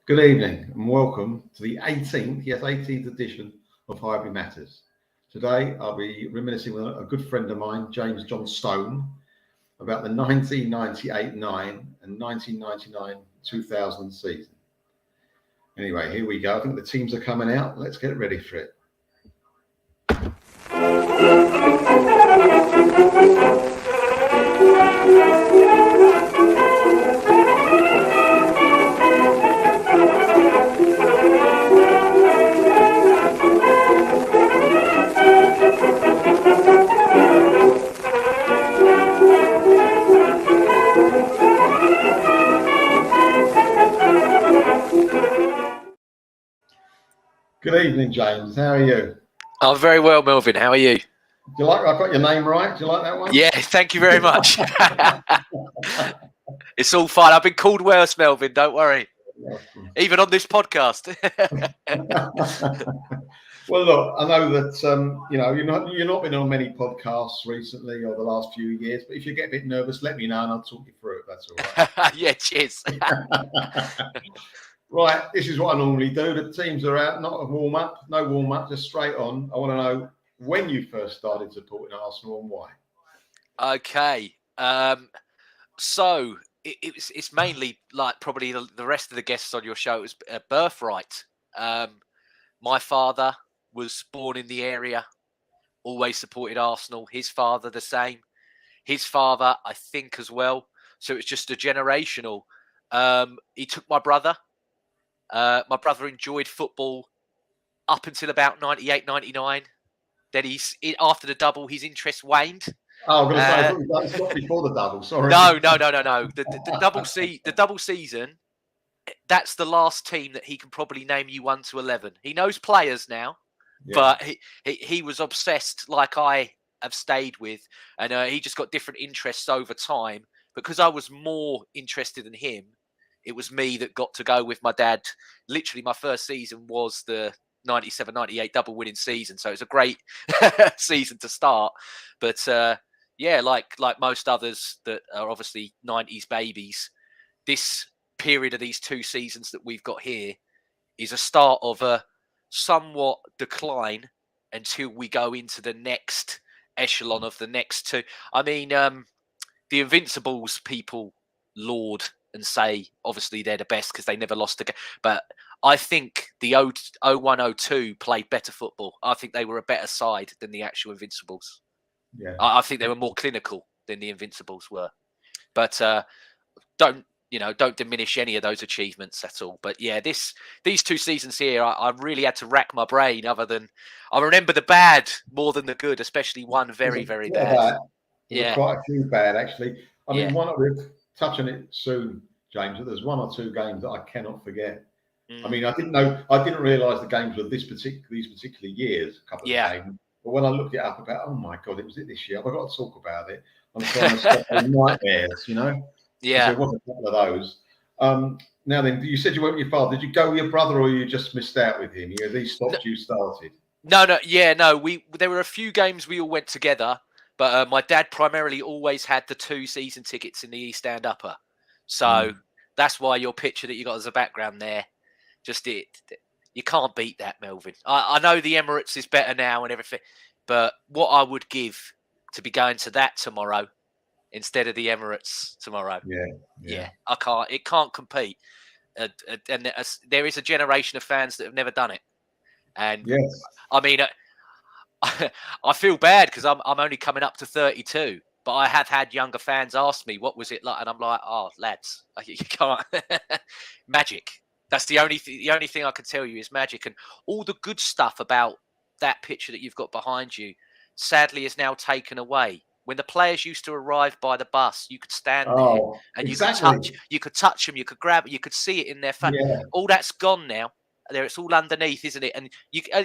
Good evening and welcome to the 18th edition of Highbury Matters. Today I'll be reminiscing with a good friend of mine, James John Stone, about the 1998-9 and 1999-2000 season. Anyway, here we go. I think the teams are coming out. Let's get ready for it. Good evening, James. How are you? I'm very well, Melvyn. How are you? Do you like? I got your name right. Do you like that one? Yeah, thank you very much. It's all fine. I've been called worse, Melvyn. Don't worry. Even on this podcast. Well, look, I know that you're not been on many podcasts recently or the last few years, but if you get a bit nervous, let me know and I'll talk you through it. That's all right. Yeah, cheers. Right, this is what I normally do. The teams are out, not a warm-up, no warm-up, just straight on. I want to know when you first started supporting Arsenal and why. Okay. So it's mainly like probably the rest of the guests on your show. It was a birthright. My father was born in the area, always supported Arsenal. His father the same. His father, I think, as well. So it's just a generational. He took my brother. My brother enjoyed football up until about 98, 99. Then after the double, his interest waned. Oh, I'm going to say, it's not before the double, sorry. No. The double season, that's the last team that he can probably name you 1 to 11. He knows players now, but he was obsessed like I have stayed with. And he just got different interests over time. Because I was more interested than him, it was me that got to go with my dad. Literally, my first season was the 97-98 double winning season. So it's a great season to start. But like most others that are obviously 90s babies, this period of these 2 seasons that we've got here is a start of a somewhat decline until we go into the next echelon of the next 2. I mean, the Invincibles people laud and say obviously they're the best because they never lost a game. But I think the 01-02 played better football. I think they were a better side than the actual Invincibles. Yeah, I think they were more clinical than the Invincibles were. But don't diminish any of those achievements at all. But yeah, these 2 seasons here, I really had to rack my brain. Other than I remember the bad more than the good, especially one very, very bad. There were quite a few bad, actually. I mean, we'll touch on it soon, James, but there's 1 or 2 games that I cannot forget. I mean, I didn't realise the games were these particular years, a couple of games. But when I looked it up about, oh my God, it was it this year. I've got to talk about it. I'm trying to stop the nightmares, you know? Yeah. There was a couple of those. Now then, you said you went with your father. Did you go with your brother or you just missed out with him? He stopped you started? No. There were a few games we all went together. But my dad primarily always had the 2 season tickets in the East End Upper. So that's why your picture that you got as a background there, you can't beat that, Melvyn. I know the Emirates is better now and everything, but what I would give to be going to that tomorrow instead of the Emirates tomorrow. Yeah. I can't. It can't compete. And there is a generation of fans that have never done it. And yes. I mean, I feel bad because I'm only coming up to 32, but I have had younger fans ask me, what was it like? And I'm like, oh, lads, you can't. Magic. That's the only thing I can tell you is magic. And all the good stuff about that picture that you've got behind you, sadly, is now taken away. When the players used to arrive by the bus, you could stand there and you could touch them, you could grab it, you could see it in their face. Yeah. All that's gone now. It's all underneath, isn't it? And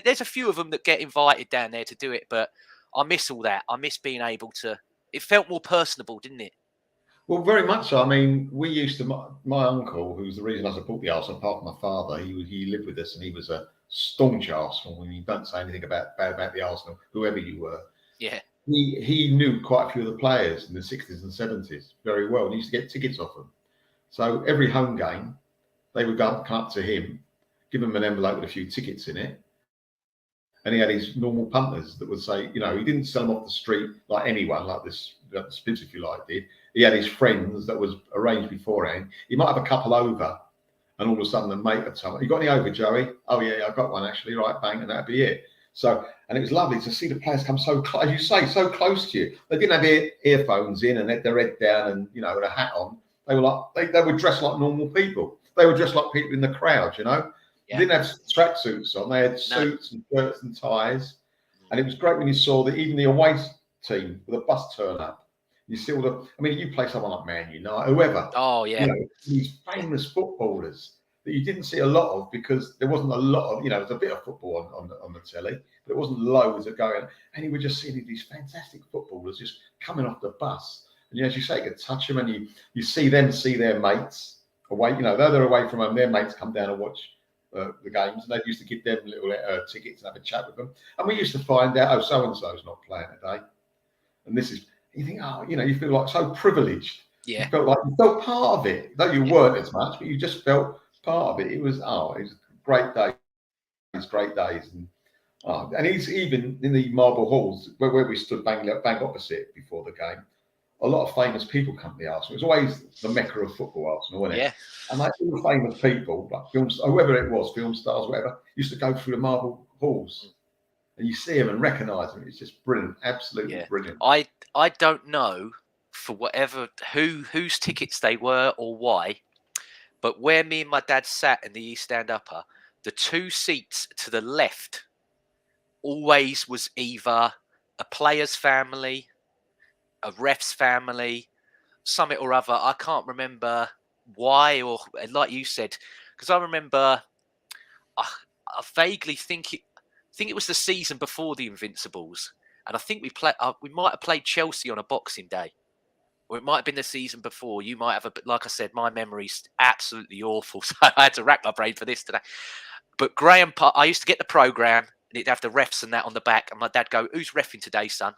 there's a few of them that get invited down there to do it, but I miss all that. I miss being able to. It felt more personable, didn't it? Well, very much so. I mean, we used to. My uncle, who's the reason I support the Arsenal, apart from my father, he lived with us and he was a staunch Arsenal. When you don't say anything bad about the Arsenal, whoever you were. Yeah. He knew quite a few of the players in the 60s and 70s very well, and he used to get tickets off them. So every home game, they would come up to him, give him an envelope with a few tickets in it. And he had his normal punters that would say, he didn't sell them off the street like anyone, like this Spitz, if you like, did. He had his friends that was arranged beforehand. He might have a couple over, and all of a sudden the mate would tell him, "You got any over, Joey?" "Oh yeah, I got one actually." "Right, bang," and that'd be it. So, and it was lovely to see the players come so close, as you say, so close to you. They didn't have earphones in and had their head down and with a hat on. They were like they were dressed like normal people. They were dressed like people in the crowd, Yeah. They didn't have tracksuits on. They had suits and shirts and ties. And it was great when you saw that even the away team with a bus turn up. You see all the. I mean, you play someone like Man United, whoever. Oh yeah. These famous footballers that you didn't see a lot of because there wasn't a lot of. There's a bit of football on the telly, but it wasn't loads of going. And you were just seeing these fantastic footballers just coming off the bus. And as you say, you could touch them, and you see them see their mates away. They're away from home. Their mates come down and watch the games, and they used to give them little tickets and have a chat with them. And we used to find out, so and so's not playing today, and this is. You think, you feel like so privileged. Yeah. You felt like you felt part of it, though you weren't as much, but you just felt part of it. It was great days, and he's even in the marble halls where we stood bang opposite before the game. A lot of famous people come to the Arsenal. It was always the mecca of football, Arsenal, wasn't it? Yeah. And like all the famous people, like whoever it was, film stars, whatever, used to go through the marble halls. And you see them and recognise them. It's just brilliant, absolutely brilliant. I don't know for whatever whose tickets they were or why, but where me and my dad sat in the East Stand Upper, the two seats to the left always was either a player's family, a ref's family, something or other. I can't remember why, or like you said, because I remember I vaguely think it was the season before the Invincibles, and I think we might have played Chelsea on a Boxing Day, or it might have been the season before. You might have like I said, my memory's absolutely awful, so I had to rack my brain for this today. But I used to get the programme, and it'd have the refs and that on the back, and my dad go, "Who's reffing today, son?"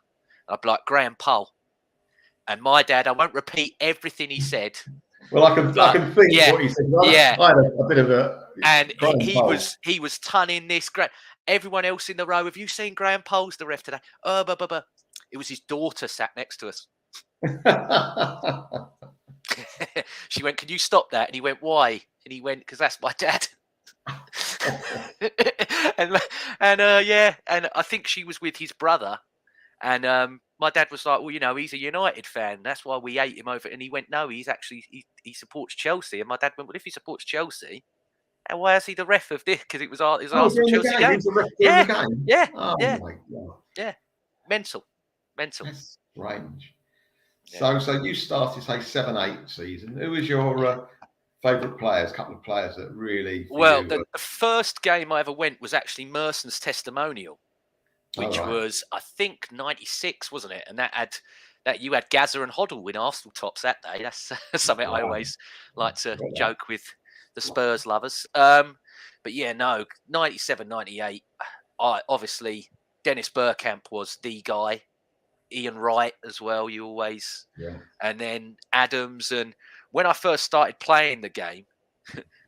And I'd be like, "Graham Poll." And my dad, I won't repeat everything he said. Well, I can think what he said. I had a bit of a. And he was tunning this. Everyone else in the row, have you seen Graham Poll's the ref today? It was his daughter sat next to us. She went, "Can you stop that?" And he went, "Why?" And he went, "Because that's my dad." and I think she was with his brother. And my dad was like, "Well, he's a United fan. That's why we hate him over." And he went, "No, he's actually he supports Chelsea." And my dad went, "Well, if he supports Chelsea, and why is he the ref of this?" Because it was Arsenal Chelsea game. Yeah. Oh yeah. my God. Yeah. Mental. That's strange. Yeah. So you started, say, 7-8 season. Who was your favourite players? A couple of players that really. The first game I ever went was actually Merson's testimonial, which was, I think, 96, wasn't it? And that you had Gazza and Hoddle win Arsenal tops that day. That's something I always like to joke with the Spurs lovers. But yeah, no, 97, 98. Obviously, Dennis Bergkamp was the guy. Ian Wright as well. And then Adams. And when I first started playing the game,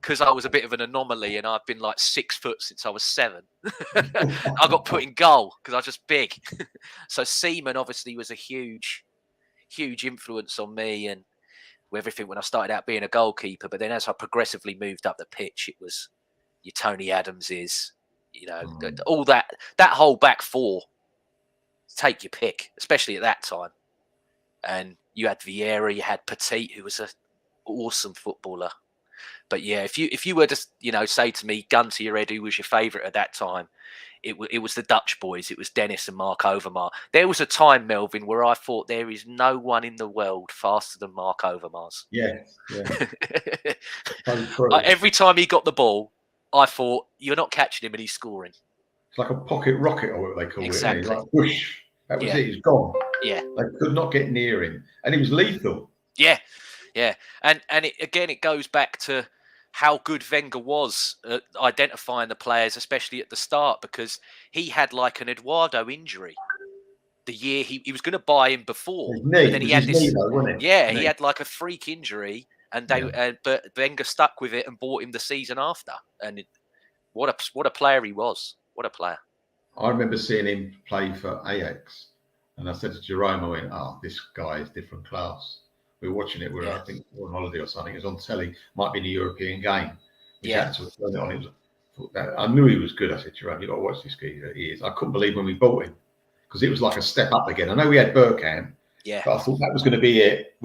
because I was a bit of an anomaly and I've been like 6 foot since I was 7, I got put in goal because I was just big. So Seaman obviously was a huge influence on me and with everything when I started out being a goalkeeper. But then as I progressively moved up the pitch, it was your Tony Adamses, all that whole back four. Take your pick, especially at that time. And you had Vieira, you had Petit, who was an awesome footballer. But yeah, if you were to say to me, gun to your head, who was your favourite at that time, it was the Dutch boys. It was Dennis and Mark Overmars. There was a time, Melvyn, where I thought there is no one in the world faster than Mark Overmars. Yeah. Every time he got the ball, I thought, you're not catching him and he's scoring. It's like a pocket rocket, or what they call it. Like whoosh. That was it. He's gone. Yeah. They could not get near him, and he was lethal. Yeah. And it goes back to how good Wenger was at identifying the players, especially at the start, because he had like an Eduardo injury the year he was going to buy him before. His knee, but then he had this. Knee, though, wasn't it? Yeah, he had like a freak injury, and but Wenger stuck with it and bought him the season after. And what a player he was! What a player! I remember seeing him play for Ajax, and I said to Jerome, I went, "Oh, this guy is different class." We were watching it. I think we were on holiday or something. It was on telly. Might be in a European game. We had to turn it on. It was, I knew he was good. I said, Jerome, you got to watch this guy. He is. I couldn't believe when we bought him because it was like a step up again. I know we had Bergkamp, but I thought that was going to be it.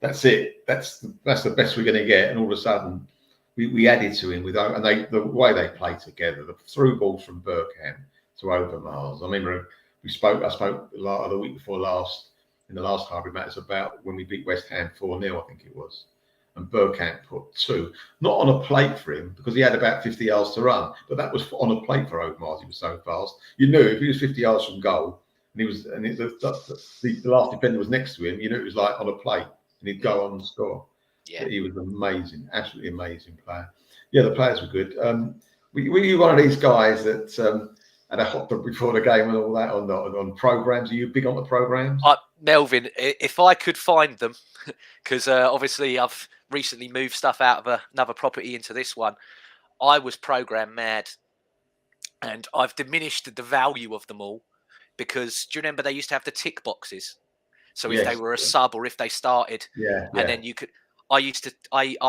That's it. That's the best we're going to get. And all of a sudden, we added to him and the way they play together, the through balls from Bergkamp to Overmars. I remember I spoke the week before last in the last Highbury match about when we beat West Ham 4-0, I think it was. And Bergkamp put 2, not on a plate for him because he had about 50 yards to run, but that was on a plate for Overmars. He was so fast. You knew if he was 50 yards from goal and the last defender was next to him, you knew it was like on a plate and he'd go on and score. Yeah, he was amazing, absolutely amazing player. Yeah, the players were good. Were you one of these guys that had a hot dog before the game and all that on programs? Are you big on the programs? Melvyn, if I could find them, because obviously I've recently moved stuff out of another property into this one, I was program mad, and I've diminished the value of them all because do you remember they used to have the tick boxes? So if they were a sub or if they started, and then you could. I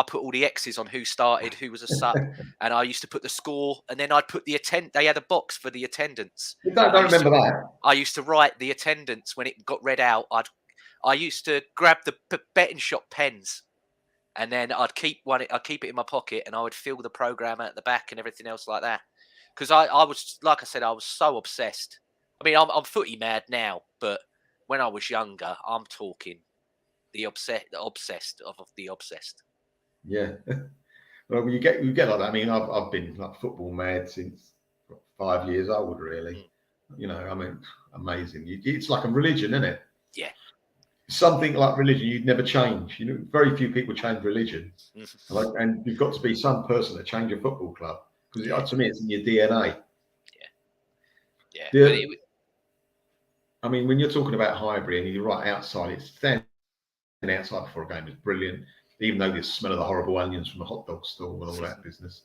put all the X's on who started, who was a sub, and I used to put the score, and then I'd put the They had a box for the attendance. I don't remember that. I used to write the attendance when it got read out. I used to grab the betting shop pens, and then I'd keep it in my pocket, and I would fill the program at the back and everything else like that. Because I was, like I said, I was so obsessed. I mean, I'm footy mad now, but when I was younger, I'm talking. The obsessed. Yeah. Well, you get like that. I mean, I've been like football mad since 5 years old, really. You know, I mean, amazing. It's like a religion, isn't it? Yeah. Something like religion, you'd never change. You know, very few people change religion, and you've got to be some person to change a football club because to me, it's in your DNA. Yeah. I mean, when you're talking about Highbury and you're right outside, it's standing outside before a game is brilliant, even though the smell of the horrible onions from the hot dog stall and all that business,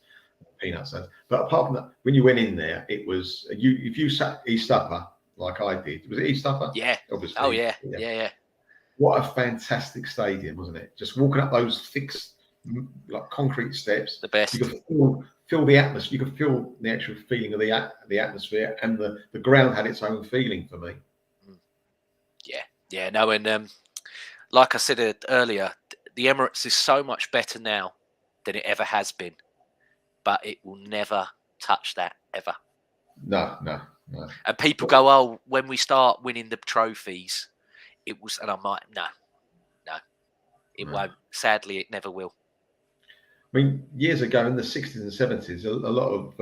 peanuts. But apart from that, when you went in there, it was if you sat East Upper like I did. Was it East Upper? Yeah. Obviously. Oh yeah. What a fantastic stadium, wasn't it? Just walking up those thick, like concrete steps. The best. You could feel the atmosphere. You could feel the actual feeling of the atmosphere, and the ground had its own feeling for me. Yeah. No, and like I said earlier, the Emirates is so much better now than it ever has been, but it will never touch that ever. No. And people go, "Oh, when we start winning the trophies, it was," and I'm like, no, it won't. Sadly, it never will. I mean, years ago in the 60s and 70s, a lot of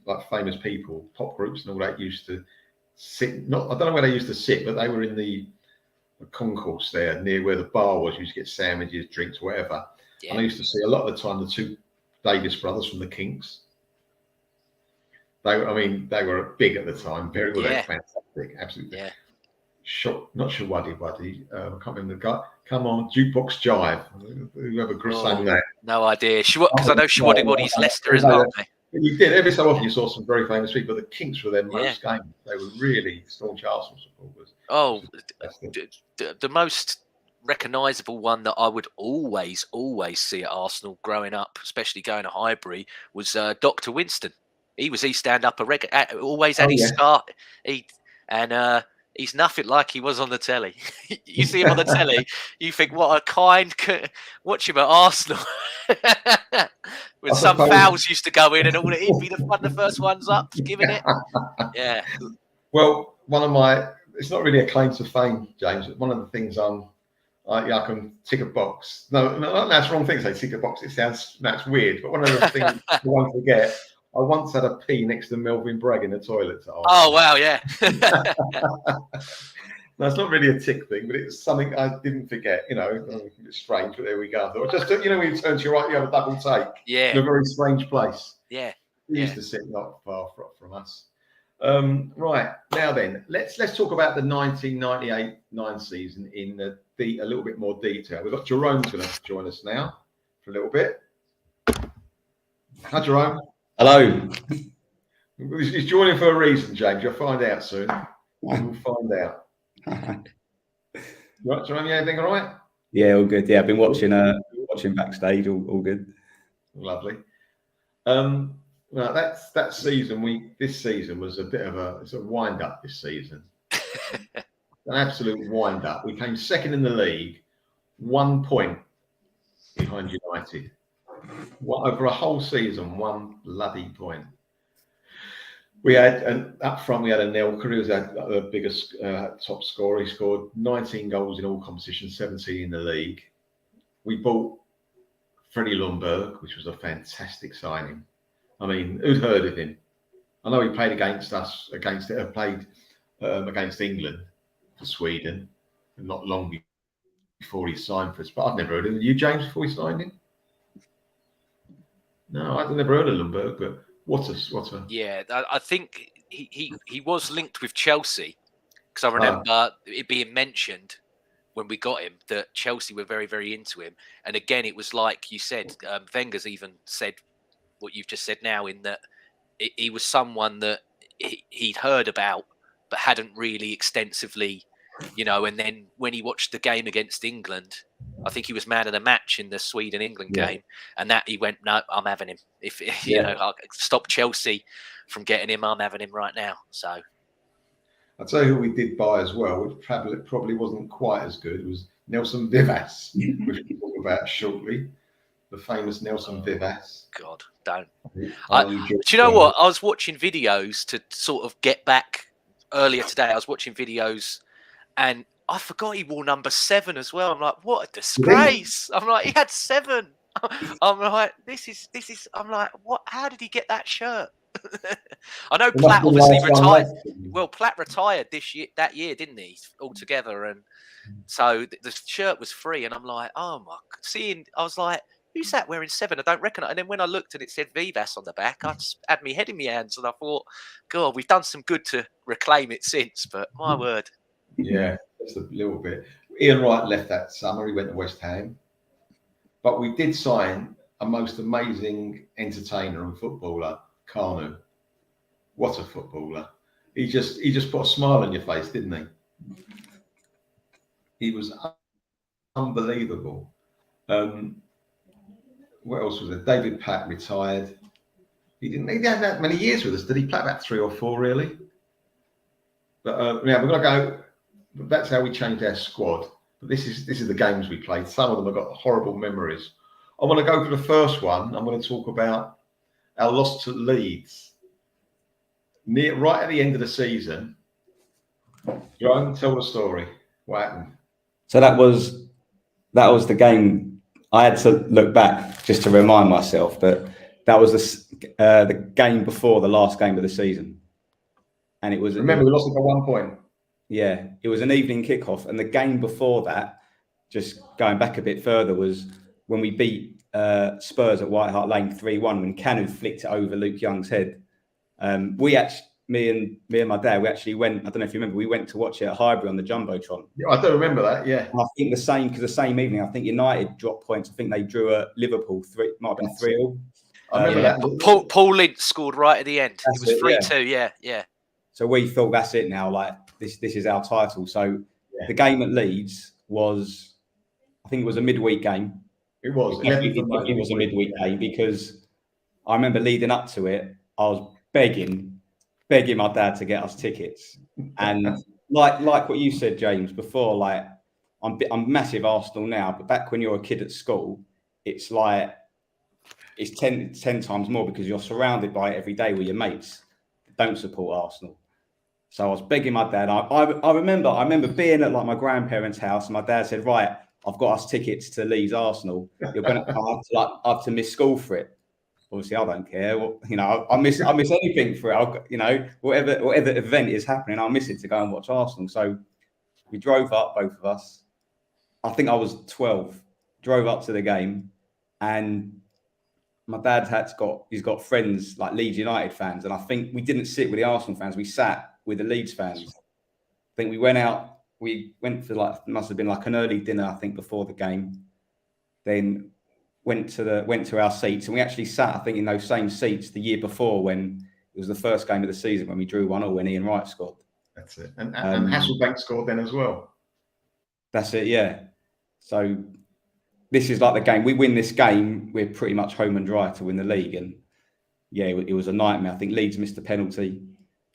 like famous people, pop groups and all that used to sit. I don't know where they used to sit, but they were in the concourse there near where the bar was. You used to get sandwiches, drinks, whatever. Yeah. And I used to see a lot of the time the two Davis brothers from the Kinks. They were big at the time. Very well, fantastic, absolutely. Yeah. Not sure Waddy. I can't remember the guy. Come on, Jukebox Jive. Whoever sang that. No idea. Because I know Waddy's Leicester, isn't it? You did. Every so often you saw some very famous people. The Kinks were their most games. They were really staunch Arsenal supporters. Oh, the most recognisable one that I would always see at Arsenal growing up, especially going to Highbury, was Dr. Winston. He'd stand up always had his start. He's nothing like he was on the telly. You see him on the telly, you think, what a kind. Watch him at Arsenal. When some fouls used to go in and all, he'd be the first ones up, giving it. Yeah. Well, it's not really a claim to fame, James. One of the things I can tick a box. No, that's the wrong thing to say, tick a box. That's weird. But one of the things I won't forget, I once had a pee next to Melvyn Bragg in the toilet. Oh, wow, yeah. No, it's not really a tick thing, but it's something I didn't forget. You know, it's strange, but there we go. I thought, just, when you turn to your right, you have a double take. Yeah. In a very strange place. Yeah. He used to sit not far from us. Right, now then, let's talk about the 1998-9 season in the a little bit more detail. We've got Jerome's going to join us now for a little bit. Hi, Jerome. Hello. He's joining for a reason, James. You'll find out soon. We'll find out. Right, Jerome, you anything all right? Yeah, all good. Yeah, I've been watching backstage. All good. Lovely. Well, that season. This season was a bit of it's a wind up. This season, an absolute wind up. We came second in the league, 1 point behind United. Over a whole season, 1 bloody point. We had up front. We had Anelka, who was the biggest top scorer. He scored 19 goals in all competitions, 17 in the league. We bought Freddie Lundberg, which was a fantastic signing. I mean, who'd heard of him? I know he played against England for Sweden, not long before he signed for us. But I've never heard of him. You, James, before he signed him? No, I've never heard of Lundberg, but what a Yeah, I think he was linked with Chelsea, because I remember it being mentioned when we got him that Chelsea were very, very into him. And again, it was like you said, Wenger's even said what you've just said now, in that he was someone that he'd heard about but hadn't really extensively, and then when he watched the game against England, I think he was man of the match in the Sweden-England game, and that he went, no, I'm having him. If I'll stop Chelsea from getting him, I'm having him right now. So I'll tell you who we did buy as well, which probably wasn't quite as good. It was Nelson Vivas, which we'll talk about shortly. The famous Nelson Vivas. God, don't. Do you know what? I was watching videos to sort of get back earlier today. I was watching videos, and I forgot he wore number 7 as well. I'm like, what a disgrace! I'm like, he had 7. I'm like, this is. I'm like, what? How did he get that shirt? I know Platt obviously retired. Well, Platt retired that year, didn't he? Altogether, and so the shirt was free. And I'm like, oh my! I was like, who's that wearing 7? I don't recognise. And then when I looked and it said Vivas on the back, I just had my head in my hands, and I thought, God, we've done some good to reclaim it since. But my word. Yeah, just a little bit. Ian Wright left that summer. He went to West Ham. But we did sign a most amazing entertainer and footballer, Carnu. What a footballer. He just put a smile on your face, didn't he? He was unbelievable. What else was there? David Platt retired. He hadn't that many years with us, did he? Platt about 3 or 4, really. But we're going to go. That's how we changed our squad. But this is the games we played. Some of them have got horrible memories. I want to go for the first one. I'm going to talk about our loss to Leeds. Right at the end of the season. John, tell the story. What happened? So that was the game. I had to look back just to remind myself, but that was the game before the last game of the season, and it was. Remember, we lost it by 1 point. Yeah, it was an evening kickoff, and the game before that, just going back a bit further, was when we beat Spurs at White Hart Lane 3-1 when Canu flicked it over Luke Young's head. Me and my dad, we actually went. I don't know if you remember. We went to watch it at Highbury on the jumbotron. Yeah, I don't remember that. Yeah, and I think the same evening. I think United dropped points. I think they drew at Liverpool 3. Might have been 3-3. I remember that. Paul Lynch scored right at the end. It was 3-2. Yeah. So we thought that's it now. Like this is our title. So the game at Leeds was, I think it was a midweek game. It was. It was a midweek game because I remember leading up to it, I was begging my dad to get us tickets. And like what you said, James, before, like I'm massive Arsenal now, but back when you're a kid at school, it's like it's 10 times more because you're surrounded by it every day with your mates that don't support Arsenal. So I was begging my dad. I remember being at like my grandparents' house, and my dad said, "Right, I've got us tickets to Leeds Arsenal. You're going to have to miss school for it." Obviously, I don't care. Well, I miss anything for it. Whatever event is happening, I'll miss it to go and watch Arsenal. So we drove up, both of us. I think I was 12. Drove up to the game, and my dad's he's got friends like Leeds United fans, and I think we didn't sit with the Arsenal fans. We sat with the Leeds fans. I think we went out we went for must have been like an early dinner, I think, before the game. Then went to our seats, and we actually sat, I think, in those same seats the year before when it was the first game of the season when we drew 1-1 when Ian Wright scored. That's it. And Hasselbank scored then as well. That's it, yeah. So this is like the game. We win this game, we're pretty much home and dry to win the league. And yeah, it was a nightmare. I think Leeds missed a penalty,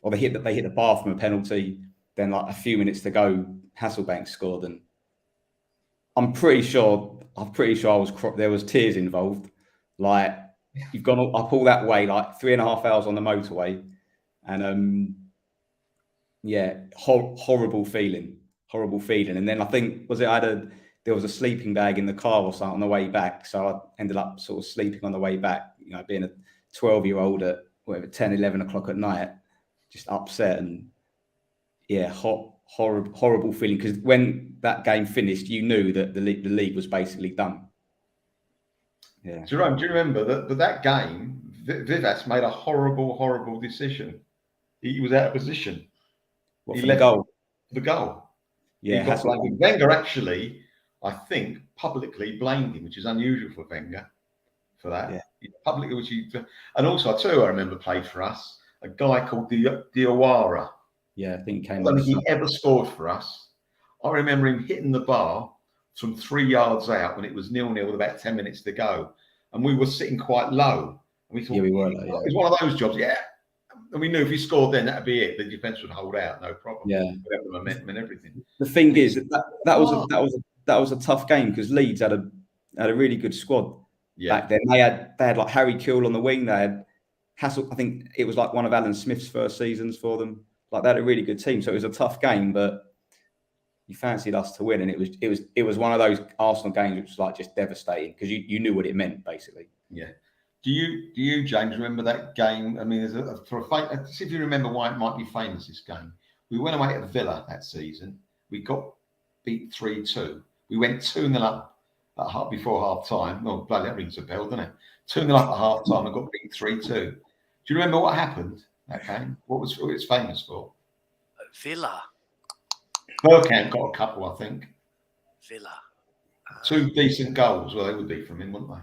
or they hit the bar from a penalty. Then like a few minutes to go, Hasselbank scored, and I'm pretty sure there was tears involved. Like, you've gone up all that way, like 3.5 hours on the motorway, and horrible feeling. And then I think there was a sleeping bag in the car or something on the way back, so I ended up sort of sleeping on the way back. You know, being a 12-year-old at whatever 10, 11 o'clock at night, just upset, and yeah, horrible feeling, because when that game finished, you knew that the league was basically done. Yeah. Jerome, do you remember that game? Vivas made a horrible decision. He was out of position. What, for the goal? The goal. Yeah. Wenger actually, I think, publicly blamed him, which is unusual for Wenger for that. Yeah. And also, I tell you, I remember played for us a guy called Diawara. Yeah, I think he came. I don't think he ever scored for us. I remember him hitting the bar from 3 yards out when it was 0-0 with about 10 minutes to go, and we were sitting quite low. And we thought, we were low, it was one of those jobs, yeah. And we knew if he scored, then that'd be it. The defence would hold out, no problem. Yeah, we'd have the momentum and everything. The thing is that was a tough game, because Leeds had a really good squad back then. They had like Harry Kewell on the wing. They had Hassel. I think it was like one of Alan Smith's first seasons for them. Like, they had a really good team, so it was a tough game. But you fancied us to win, and it was one of those Arsenal games which was like just devastating, because you knew what it meant basically. Yeah. Do you, James, remember that game? I mean, see if you remember why it might be famous, this game. We went away at Villa that season. We got beat 3-2. We went 2-0 up before half time. Oh, bloody, that rings a bell, doesn't it? 2-0 up at half time and got beat 3-2. Do you remember what happened that game? What was it famous for? Villa. Bergkamp got a couple, I think. Villa. 2 decent goals. Well, they would be from him, wouldn't they?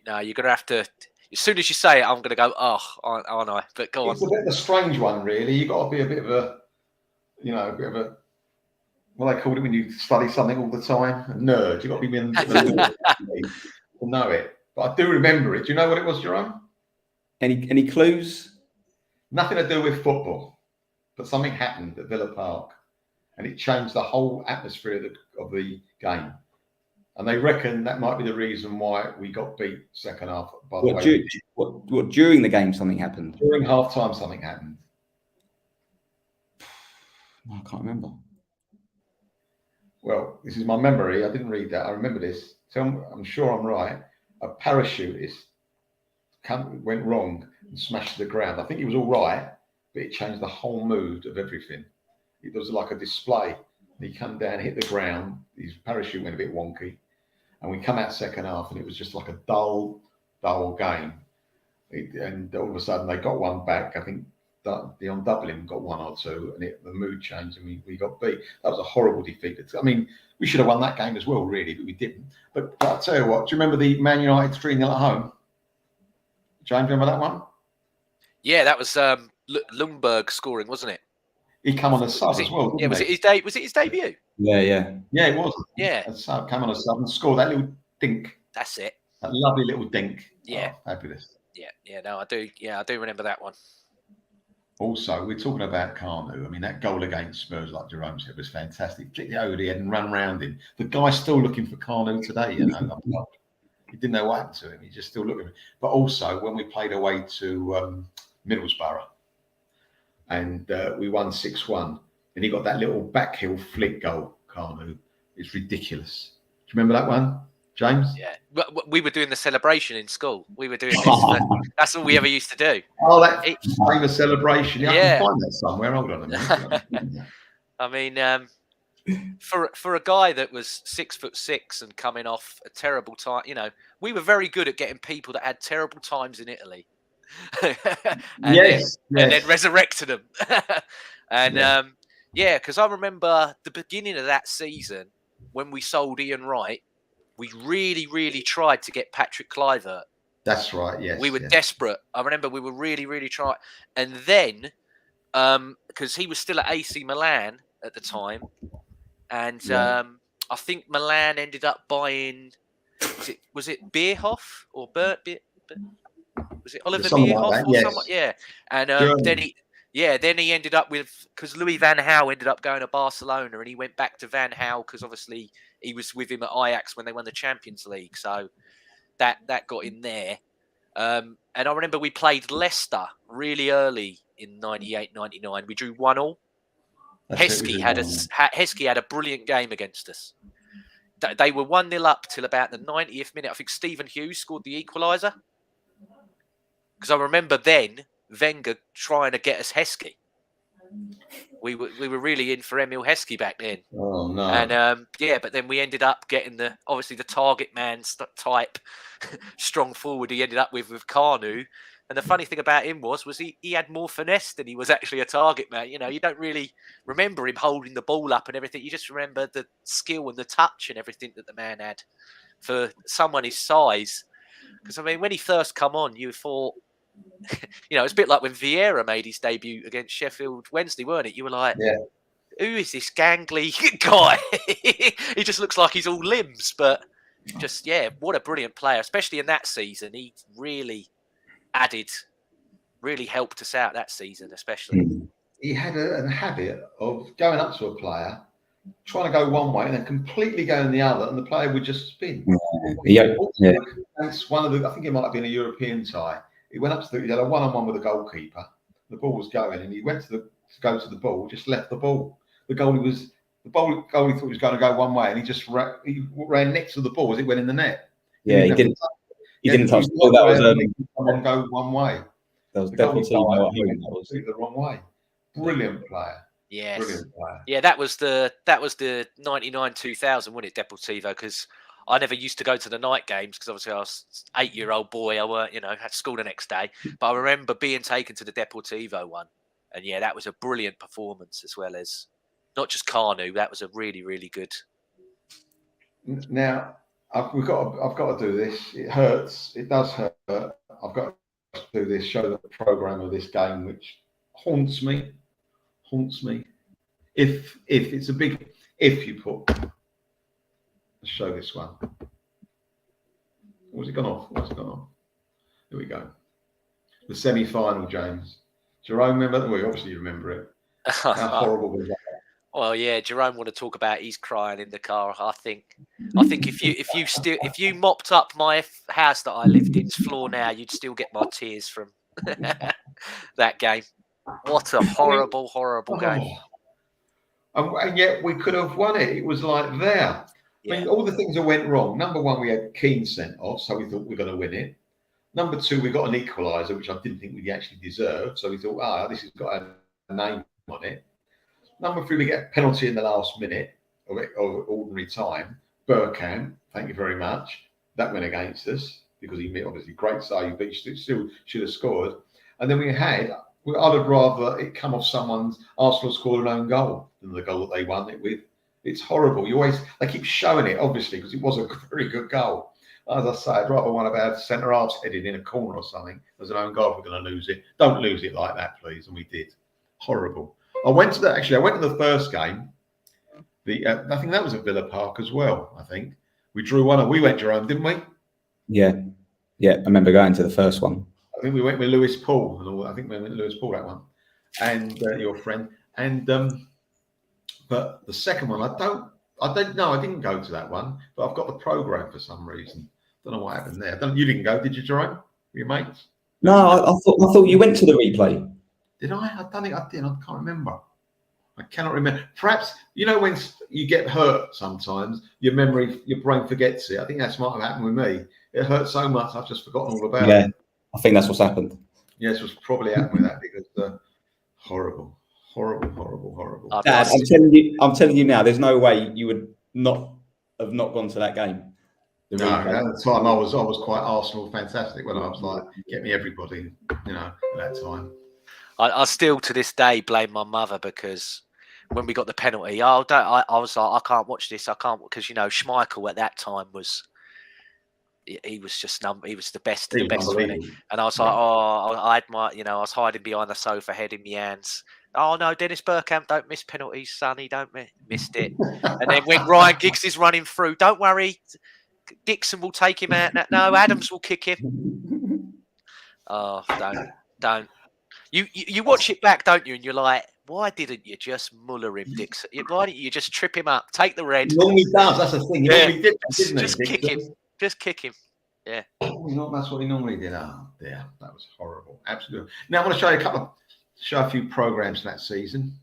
No, you're going to have to. As soon as you say it, I'm going to go, aren't I? But go on. It's a bit of a strange one, really. You've got to be a bit of a, what they call it when you study something all the time? A nerd. You've got to be a nerd to know it. But I do remember it. Do you know what it was, Jerome? Any clues? Nothing to do with football, but something happened at Villa Park, and it changed the whole atmosphere of the game. And they reckon that might be the reason why we got beat second half. By the way, what during the game something happened? During half time something happened. I can't remember. Well, this is my memory. I didn't read that. I remember this. So I'm sure I'm right. A parachutist went wrong and smashed the ground. I think he was all right, but it changed the whole mood of everything. It was like a display. He came down, hit the ground. His parachute went a bit wonky. And we come out second half, and it was just like a dull game. And all of a sudden, they got one back. I think Dion Dublin got 1 or 2, and the mood changed, and we got beat. That was a horrible defeat. I mean, we should have won that game as well, really, but we didn't. But I'll tell you what, do you remember the Man United 3-0 at home? James, remember that one? Yeah, that was Lundberg scoring, wasn't it? He came on a sub as well. Yeah, was it his debut? Yeah, it was. Yeah, a sub, came on a sub and scored that little dink. That's it. That lovely little dink. Yeah, fabulous. Yeah. No, I do. Yeah, I do remember that one. Also, we're talking about Carnu. I mean, that goal against Spurs, like Jerome said, was fantastic. Flicked it over the head and ran around him. The guy's still looking for Carnu today. You know, he didn't know what happened to him. He's just still looking. But also, when we played away to Middlesbrough, and we won 6-1, and he got that little backhill flick goal, Carnu. It's ridiculous. Do you remember that one, James? Yeah. We were doing the celebration in school. We were doing this. That's all we ever used to do. Oh, that famous celebration. Yeah, I can find that somewhere. Hold on a minute. I mean, for a guy that was 6'6" and coming off a terrible time, we were very good at getting people that had terrible times in Italy. And then resurrected them. And Yeah, because I remember the beginning of that season when we sold Ian Wright, we really, really tried to get Patrick Kluivert. That's right. Yes, we were yes. desperate. I remember we were really, really trying, and then because he was still at AC Milan at the time, and I think Milan ended up buying. Was it Bierhoff or Bert? Was it Oliver Something Bierhoff like that, or yes. someone? Yeah, and German. then he ended up with, because Louis van Gaal ended up going to Barcelona, and he went back to Van Gaal because obviously he was with him at Ajax when they won the Champions League, so that got in there. And I remember we played Leicester really early in 98, 99. We drew 1-1. Heskey had a brilliant game against us. They were 1-0 up till about the 90th minute. I think Stephen Hughes scored the equaliser. Because I remember then Wenger trying to get us Heskey. We were really in for Emil Heskey back then. Oh no! And but then we ended up getting the target man type strong forward. He ended up with Carnu. And the funny thing about him was he had more finesse than he was actually a target man. You know, you don't really remember him holding the ball up and everything. You just remember the skill and the touch and everything that the man had for someone his size. Because, I mean, when he first come on, you thought, it's a bit like when Vieira made his debut against Sheffield Wednesday, weren't it? You were like, who is this gangly guy? He just looks like he's all limbs. But just, what a brilliant player, especially in that season. He really helped us out that season, especially. He had a habit of going up to a player, trying to go one way and then completely going the other, and the player would just spin. That's one of the, I think it might have been a European tie. He went up to he had a one-on-one with the goalkeeper. The ball was going, and he went to go to the ball, just left the ball. The goalie thought he was going to go one way, and he just ran next to the ball as it went in the net. Yeah, he didn't. He didn't touch the ball. That was someone go one way. That was definitely the wrong way. Brilliant player. Yes. Brilliant player. Yeah, that was the 99-2000, wasn't it, Deportivo? Because I never used to go to the night games because obviously I was an 8-year-old boy. I weren't, had school the next day. But I remember being taken to the Deportivo one, and that was a brilliant performance, as well as not just Carnu. That was a really, really good. Now I've got to do this. It hurts. It does hurt. I've got to do this. Show the program of this game, which haunts me. If it's a big you put. Let's show this one. What's it gone off? Here we go. The semi-final, James. Jerome, remember that? Well, obviously you remember it. How horrible was that? Well, yeah, Jerome want to talk about he's crying in the car. I think if you mopped up my house that I lived in's floor now, you'd still get my tears from that game. What a horrible game. And yet we could have won it. It was like there. I mean, all the things that went wrong. Number one, we had Keane sent off, so we thought we were going to win it. Number two, we got an equaliser, which I didn't think we actually deserved. So we thought, this has got a name on it. Number three, we get a penalty in the last minute of ordinary time. Bergkamp, thank you very much. That went against us because he made obviously great save, but he still should have scored. And then I'd have rather it come off someone's Arsenal scored an own goal than the goal that they won it with. It's horrible. They keep showing it, obviously, because it was a very good goal. As I say, I'd rather one of our centre halves headed in a corner or something as an own goal if we're going to lose it. Don't lose it like that, please. And we did. Horrible. I went to the first game. I think that was at Villa Park as well. I think we drew 1-1. We went, Jerome, didn't we? Yeah. I remember going to the first one. I think we went with Lewis Paul and all. I think we went with Lewis Paul that one, and your friend. And but the second one, I don't know. I didn't go to that one, but I've got the program for some reason. Don't know what happened there. You didn't go, did you, Jerome? With your mates? No, I thought you went to the replay. Did I? I don't think I did. I can't remember. I cannot remember. Perhaps, when you get hurt sometimes, your brain forgets it. I think that's might have happened with me. It hurt so much, I've just forgotten all about it. I think that's what's happened. Yes, what's probably happened with that because horrible. Dad, I'm telling you now, there's no way you would not have gone to that game. No, at the time I was quite Arsenal fantastic when I was like, get me everybody, at that time. I still to this day blame my mother because when we got the penalty. I was like, I can't watch this. I can't, because Schmeichel at that time was. He was just he was the best, wasn't he? And I was like, I had I was hiding behind the sofa, head in my hands. Oh no, Dennis Bergkamp, don't miss penalties, son. He don't missed it. And then when Ryan Giggs is running through, don't worry, Dixon will take him out. No, Adams will kick him. Oh, don't. You watch it back, don't you? And you're like, why didn't you just muller him, Dixon? Why didn't you just trip him up, take the red? He normally does. That's the thing. He normally did, just kick him. Just kick him. Yeah. That's what he normally did. Oh, yeah, that was horrible. Absolutely. Now I want to show you a few programs from that season.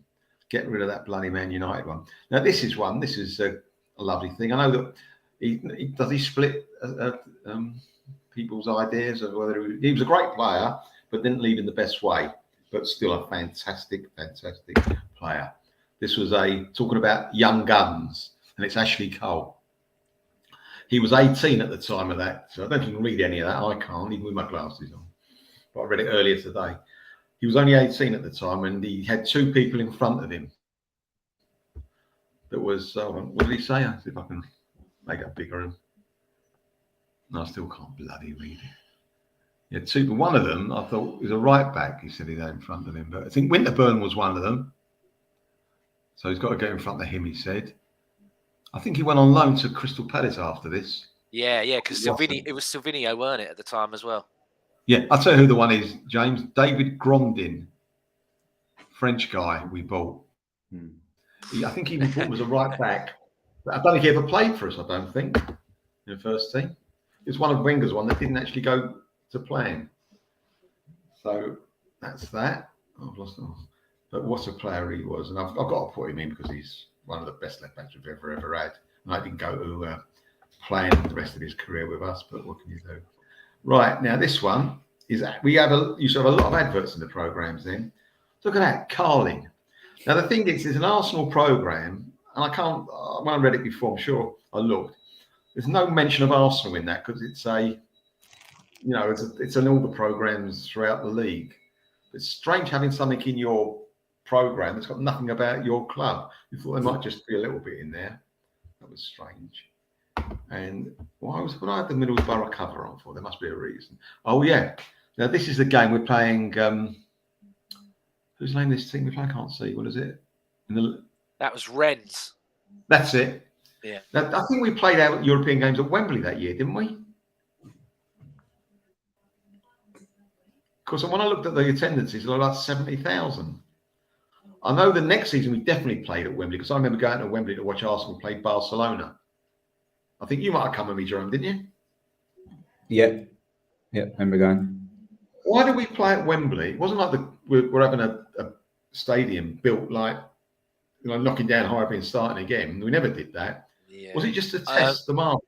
Get rid of that bloody Man United one. Now this is one. This is a lovely thing. I know that he split people's ideas of whether he was a great player, but didn't leave in the best way. But still a fantastic player. This was talking about young guns, and it's Ashley Cole. He was 18 at the time of that, so I don't think you can read any of that. I can't, even with my glasses on. But I read it earlier today. He was only 18 at the time, and he had two people in front of him. That was, what did he say? I'll see if I can make it bigger. No, I still can't bloody read it. He had two, but one of them, I thought, was a right back, he said he had in front of him. But I think Winterburn was one of them. So he's got to get in front of him, he said. I think he went on loan to Crystal Palace after this. Yeah, because it was Silvinio, weren't it, at the time as well? Yeah, I'll tell you who the one is, James. David Grondin, French guy we bought. I think he was a right back. I don't think he ever played for us, I don't think, in the first team. It was one of Wenger's one that didn't actually go to playing. So that's that. I've lost him. But what a player he was. And I've got to put him in because he's one of the best left backs we've ever had. And I didn't go to playing the rest of his career with us, but what can you do? Right, now this one is you used to have a lot of adverts in the programmes then. Look at that, Carling. Now the thing is, it's an Arsenal programme, and when I read it before, I'm sure I looked. There's no mention of Arsenal in that because it's in all the programmes throughout the league. It's strange having something in your programme that's got nothing about your club. You thought there might just be a little bit in there. That was strange. And what I had the Middlesbrough cover on for? There must be a reason. Oh yeah. Now this is the game we're playing. Whose name this team we play? I can't see. What is it? That was Rennes. That's it. Yeah. Now, I think we played our European games at Wembley that year, didn't we? Because when I looked at the attendances, it was like 70,000. I know the next season we definitely played at Wembley because I remember going to Wembley to watch Arsenal play Barcelona. I think you might have come with me, Jerome, didn't you? Yeah, I remember going. Why did we play at Wembley? It wasn't like we're having a stadium built like, knocking down Highbury and starting again. We never did that. Yeah. Was it just to test the market?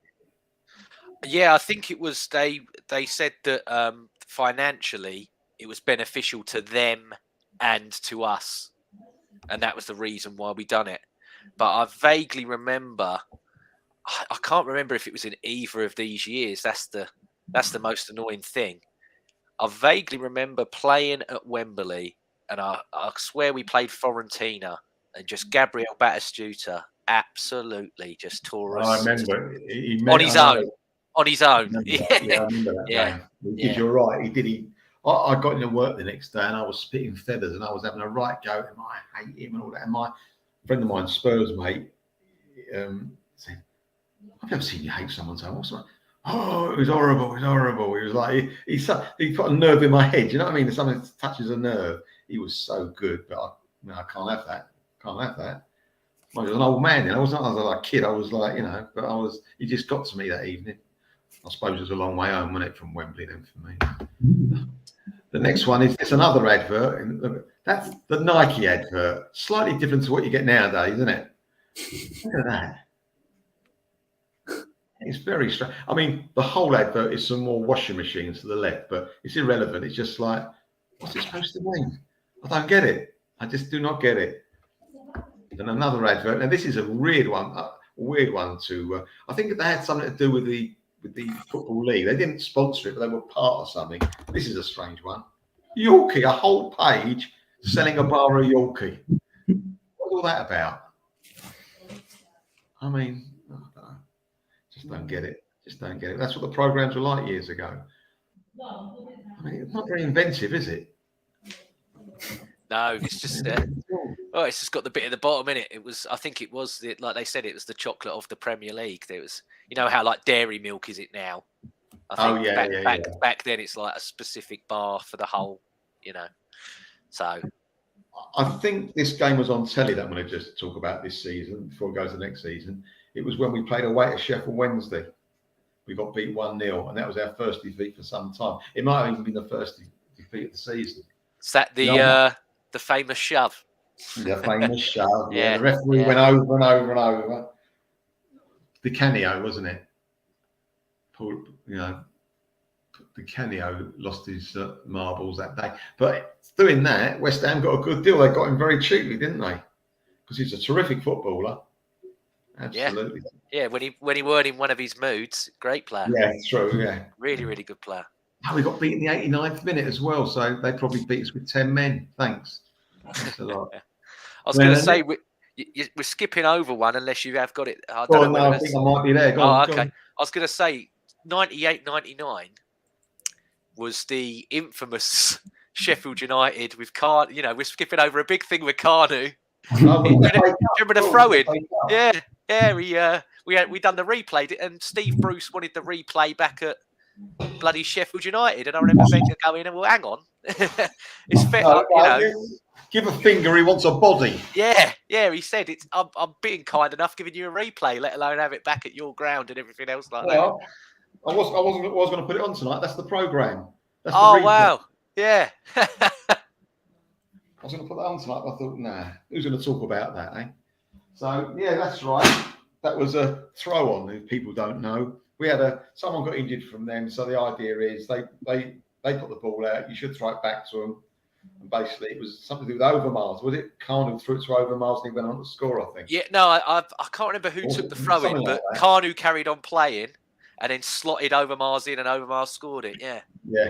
Yeah, I think it was. They said that financially it was beneficial to them and to us, and that was the reason why we done it. But I vaguely remember. I can't remember if it was in either of these years. That's the most annoying thing. I vaguely remember playing at Wembley, and I swear we played Fiorentina, and just Gabriel Batistuta absolutely just tore us. I remember on his own. On his own. Yeah, I remember that game. Because you're right. He did. I got into work the next day, and I was spitting feathers, and I was having a right go at him. I hate him and all that. And my friend of mine, Spurs mate, said, "I've never seen you hate someone so much." Oh, it was horrible. It was horrible. He was like, he put a nerve in my head. You know what I mean? If something touches a nerve, he was so good. But I can't have that. Can't have that. I was an old man then. I was like a kid. I was like, but he just got to me that evening. I suppose it was a long way home, wasn't it, from Wembley then for me. The next one it's another advert. That's the Nike advert. Slightly different to what you get nowadays, isn't it? Look at that. It's very strange. I mean, the whole advert is some more washing machines to the left, but it's irrelevant. It's just like, what's it supposed to mean? I don't get it. I just do not get it. And another advert. And this is a weird one. To I think they had something to do with the football league. They didn't sponsor it, but they were part of something. This is a strange one. Yorkie, a whole page selling a bar of Yorkie. What all that about? I mean, I don't know. Just don't get it. Just don't get it. That's what the programs were like years ago. I mean, it's not very inventive, is it? No, it's just it's just got the bit at the bottom in it. It was, I think it was like they said, it was the chocolate of the Premier League. There was, you know how like Dairy Milk is it now? I think back then it's like a specific bar for the whole, you know. So I think this game was on telly that I'm going to just talk about this season before it goes to the next season. It was when we played away at Sheffield Wednesday. We got beat 1-0, and that was our first defeat for some time. It might have even been the first defeat of the season. Is that the famous shove? The famous shove. Yeah, the referee went over and over and over. Di Canio, wasn't it? Paul, you know, Di Canio lost his marbles that day. But doing that, West Ham got a good deal. They got him very cheaply, didn't they? Because he's a terrific footballer. Absolutely. Yeah, when he weren't in one of his moods, great player. Yeah, true. Yeah, really, really good player. Oh, we got beat in the 89th minute as well, so they probably beat us with 10 men. Thanks. That's a lot. I was going to say we're skipping over one unless you have got it. I don't know. I think I might be there. Go on, okay. Go on. I was going to say 98-99 was the infamous Sheffield United with Carnu. You know, we're skipping over a big thing with Carnu. Remember the throw-in? Yeah. We done the replay, and Steve Bruce wanted the replay back at bloody Sheffield United, and I remember Wenger going, "Well, hang on, it's fair, you know." Give a finger, he wants a body. Yeah. He said, I'm being kind enough giving you a replay, let alone have it back at your ground and everything else like that. I was going to put it on tonight. That's the programme. Wow. Yeah. I was going to put that on tonight, but I thought, nah, who's going to talk about that, eh? So, yeah, that's right. That was a throw-on, if people don't know. We had someone got injured from them, so the idea is they put the ball out, you should throw it back to them. And basically, it was something to do with Overmars. Was it Carnu threw it to Overmars and he went on to score, I think? Yeah, no, I can't remember who took the throw-in, but like Carnu carried on playing and then slotted Overmars in, and Overmars scored it, yeah.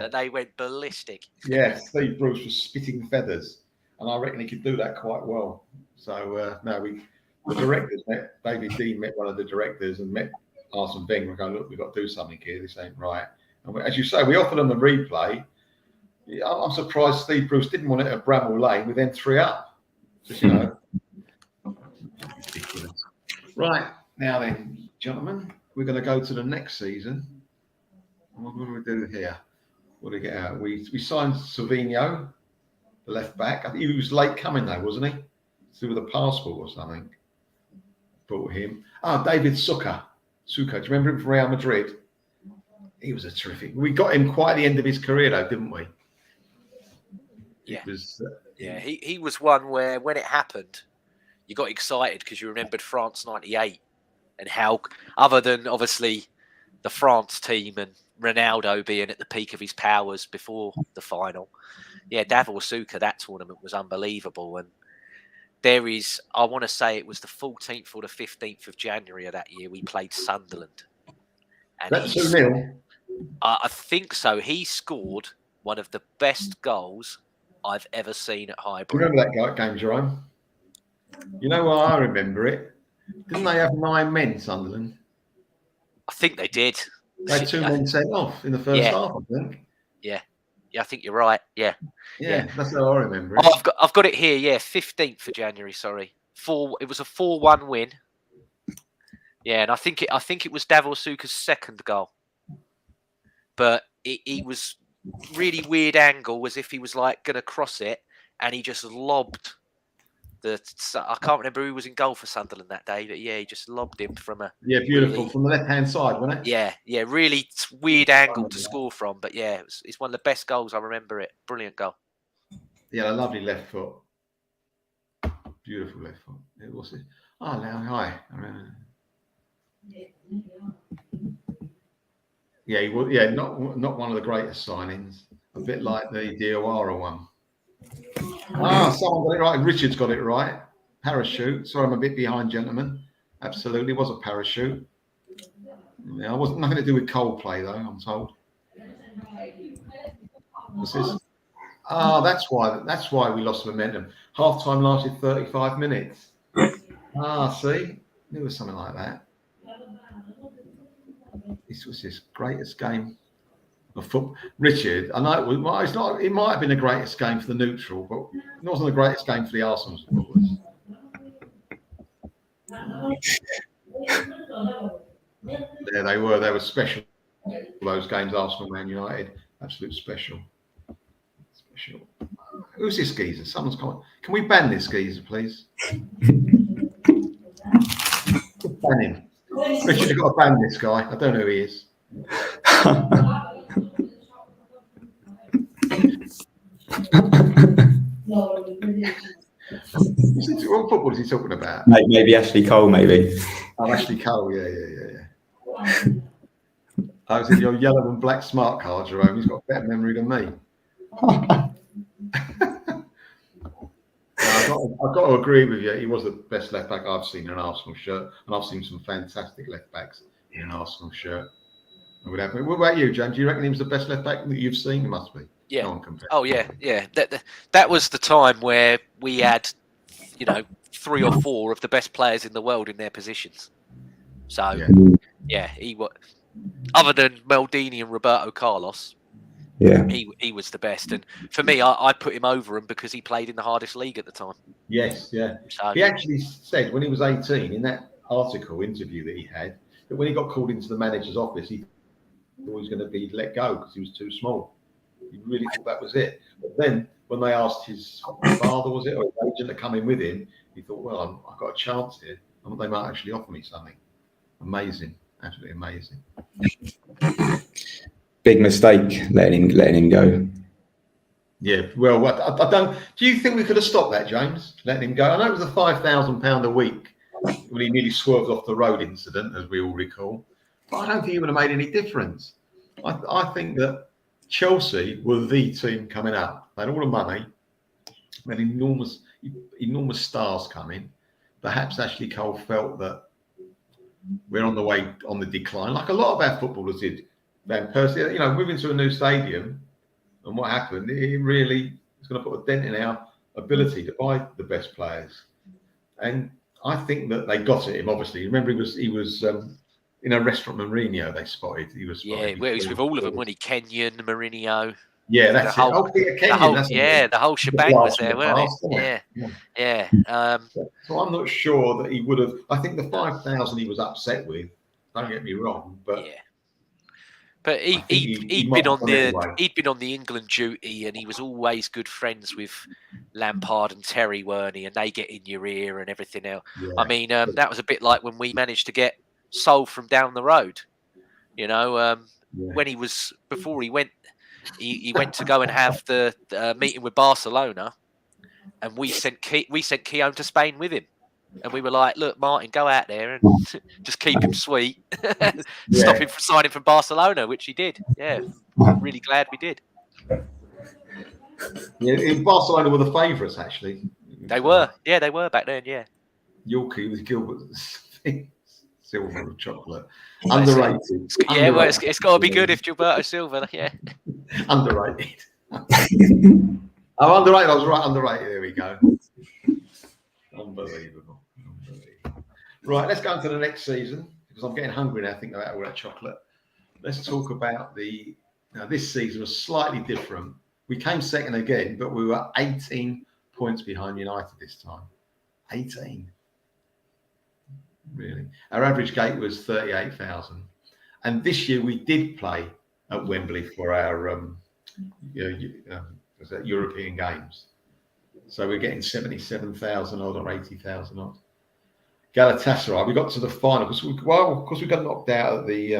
And they went ballistic. Yeah, Steve Bruce was spitting feathers, and I reckon he could do that quite well. So, the directors met, David Dean met one of the directors and met Arsene Wenger and going, look, we've got to do something here. This ain't right. And as you say, we offered them a replay. I'm surprised Steve Bruce didn't want it at Bramall Lane with them 3 up. Just, you know. Ridiculous. Right, now then, gentlemen, we're going to go to the next season. What do we do here? What do we get out? We signed Silvino, the left back. I think he was late coming though, wasn't he? To do with a passport or something. Brought him. David Succa. Do you remember him from Real Madrid? He was a terrific. We got him quite at the end of his career though, didn't we? Yeah. He was one where when it happened, you got excited because you remembered France '98 and how, other than obviously the France team and Ronaldo being at the peak of his powers before the final, Davor Succa, that tournament was unbelievable. And there is, I want to say it was the 14th or the 15th of January of that year, we played Sunderland. And that's 2-0. I think so. He scored one of the best goals I've ever seen at Highbury. Remember that game, Jerome? You know why I remember it? Didn't they have 9 men, Sunderland? I think they did. They had 2 men sent off in the first half, I think. Yeah, I think you're right. Yeah, that's how I remember it. Oh, I've got it here. Yeah, 15th of January. Sorry, it was a 4-1 win. Yeah, and I think it was Davor Succa's second goal, but he was really weird angle, as if he was like going to cross it, and he just lobbed I can't remember who was in goal for Sunderland that day, but he just lobbed him from a beautiful really, from the left-hand side, wasn't it? Yeah, really weird angle to score from, but it's one of the best goals I remember. It brilliant goal. Yeah, a lovely left foot, beautiful left foot. It was it. Oh, now hi. Yeah, he was. Yeah, not one of the greatest signings. A bit like the Diawara one. Someone got it right. Richard's got it right. Parachute. Sorry, I'm a bit behind, gentlemen. Absolutely, was a parachute. Yeah, wasn't nothing to do with Coldplay though, I'm told. What's this? That's why we lost momentum. Half time lasted 35 minutes. See, there was something like that. This was his greatest game of football. Richard, I know it's not. It might have been the greatest game for the neutral, but it wasn't the greatest game for the Arsenal supporters. There they were. They were special. Those games, Arsenal, Man United, absolute special. Special. Who's this geezer? Someone's coming. Can we ban this geezer, please? Ban him. Richard, you've got to ban this guy. I don't know who he is. What football is he talking about? Maybe Ashley Cole, maybe. Oh, Ashley Cole, yeah. I was in your yellow and black smart card, Jerome. He's got a better memory than me. I've got to agree with you. He was the best left back I've seen in an Arsenal shirt, and I've seen some fantastic left backs in an Arsenal shirt. What about you, James? Do you reckon he was the best left back that you've seen? He must be. Yeah. No one compares. Oh yeah. That was the time where we had, 3 or 4 of the best players in the world in their positions. So yeah, he was. Other than Maldini and Roberto Carlos, he was the best. And for me, I put him over him because he played in the hardest league at the time. Yes, yeah. So, he actually said when he was 18 in that interview that he had, that when he got called into the manager's office, he thought he was going to be let go because he was too small. He really thought that was it. But then when they asked his father, was it, or his agent to come in with him, he thought, well, I've got a chance here. They might actually offer me something. Amazing. Absolutely amazing. Big mistake letting him go. Yeah, well, I don't. Do you think we could have stopped that, James? Letting him go? I know it was a £5,000 a week when he nearly swerved off the road incident, as we all recall. But I don't think it would have made any difference. I think that Chelsea were the team coming up. They had all the money. They had enormous stars coming. Perhaps Ashley Cole felt that we're on the decline, like a lot of our footballers did. Van Persie, moving to a new stadium, and what happened? It really is going to put a dent in our ability to buy the best players. And I think that they got at him. Obviously, remember he was in a restaurant. Mourinho, they spotted. He was spotted. Yeah, well, he was with all of them, wasn't he? Kenyon, Mourinho. Yeah, that's it. The whole shebang was there, weren't it? Yeah. So I'm not sure that he would have. I think the 5,000 he was upset with. Don't get me wrong, but yeah. But he'd been on the England duty, and he was always good friends with Lampard and Terry, weren't he? And they get in your ear and everything else. Yeah. I mean, that was a bit like when we managed to get Sol from down the road. When before he went. He went to go and have the meeting with Barcelona, and we sent Keown to Spain with him, and we were like, "Look, Martin, go out there and just keep him sweet, stop him from signing from Barcelona," which he did. Yeah, I'm really glad we did. Yeah, in Barcelona were the favourites actually. They were back then. Yeah, Yorkie with Gilbert's Silver and chocolate. Underrated. Yeah, well, it's got to be good if Gilberto Silva. Yeah. Underrated. Underrated. I was right. Underrated. There we go. Unbelievable. Right, let's go into the next season because I'm getting hungry now. I think about all that chocolate. Let's talk about this season was slightly different. We came second again, but we were 18 points behind United this time. 18. Really, our average gate was 38,000, and this year we did play at Wembley for our European games. So we're getting 77,000 odd or 80,000 odd. Galatasaray, we got to the final because we got knocked out at the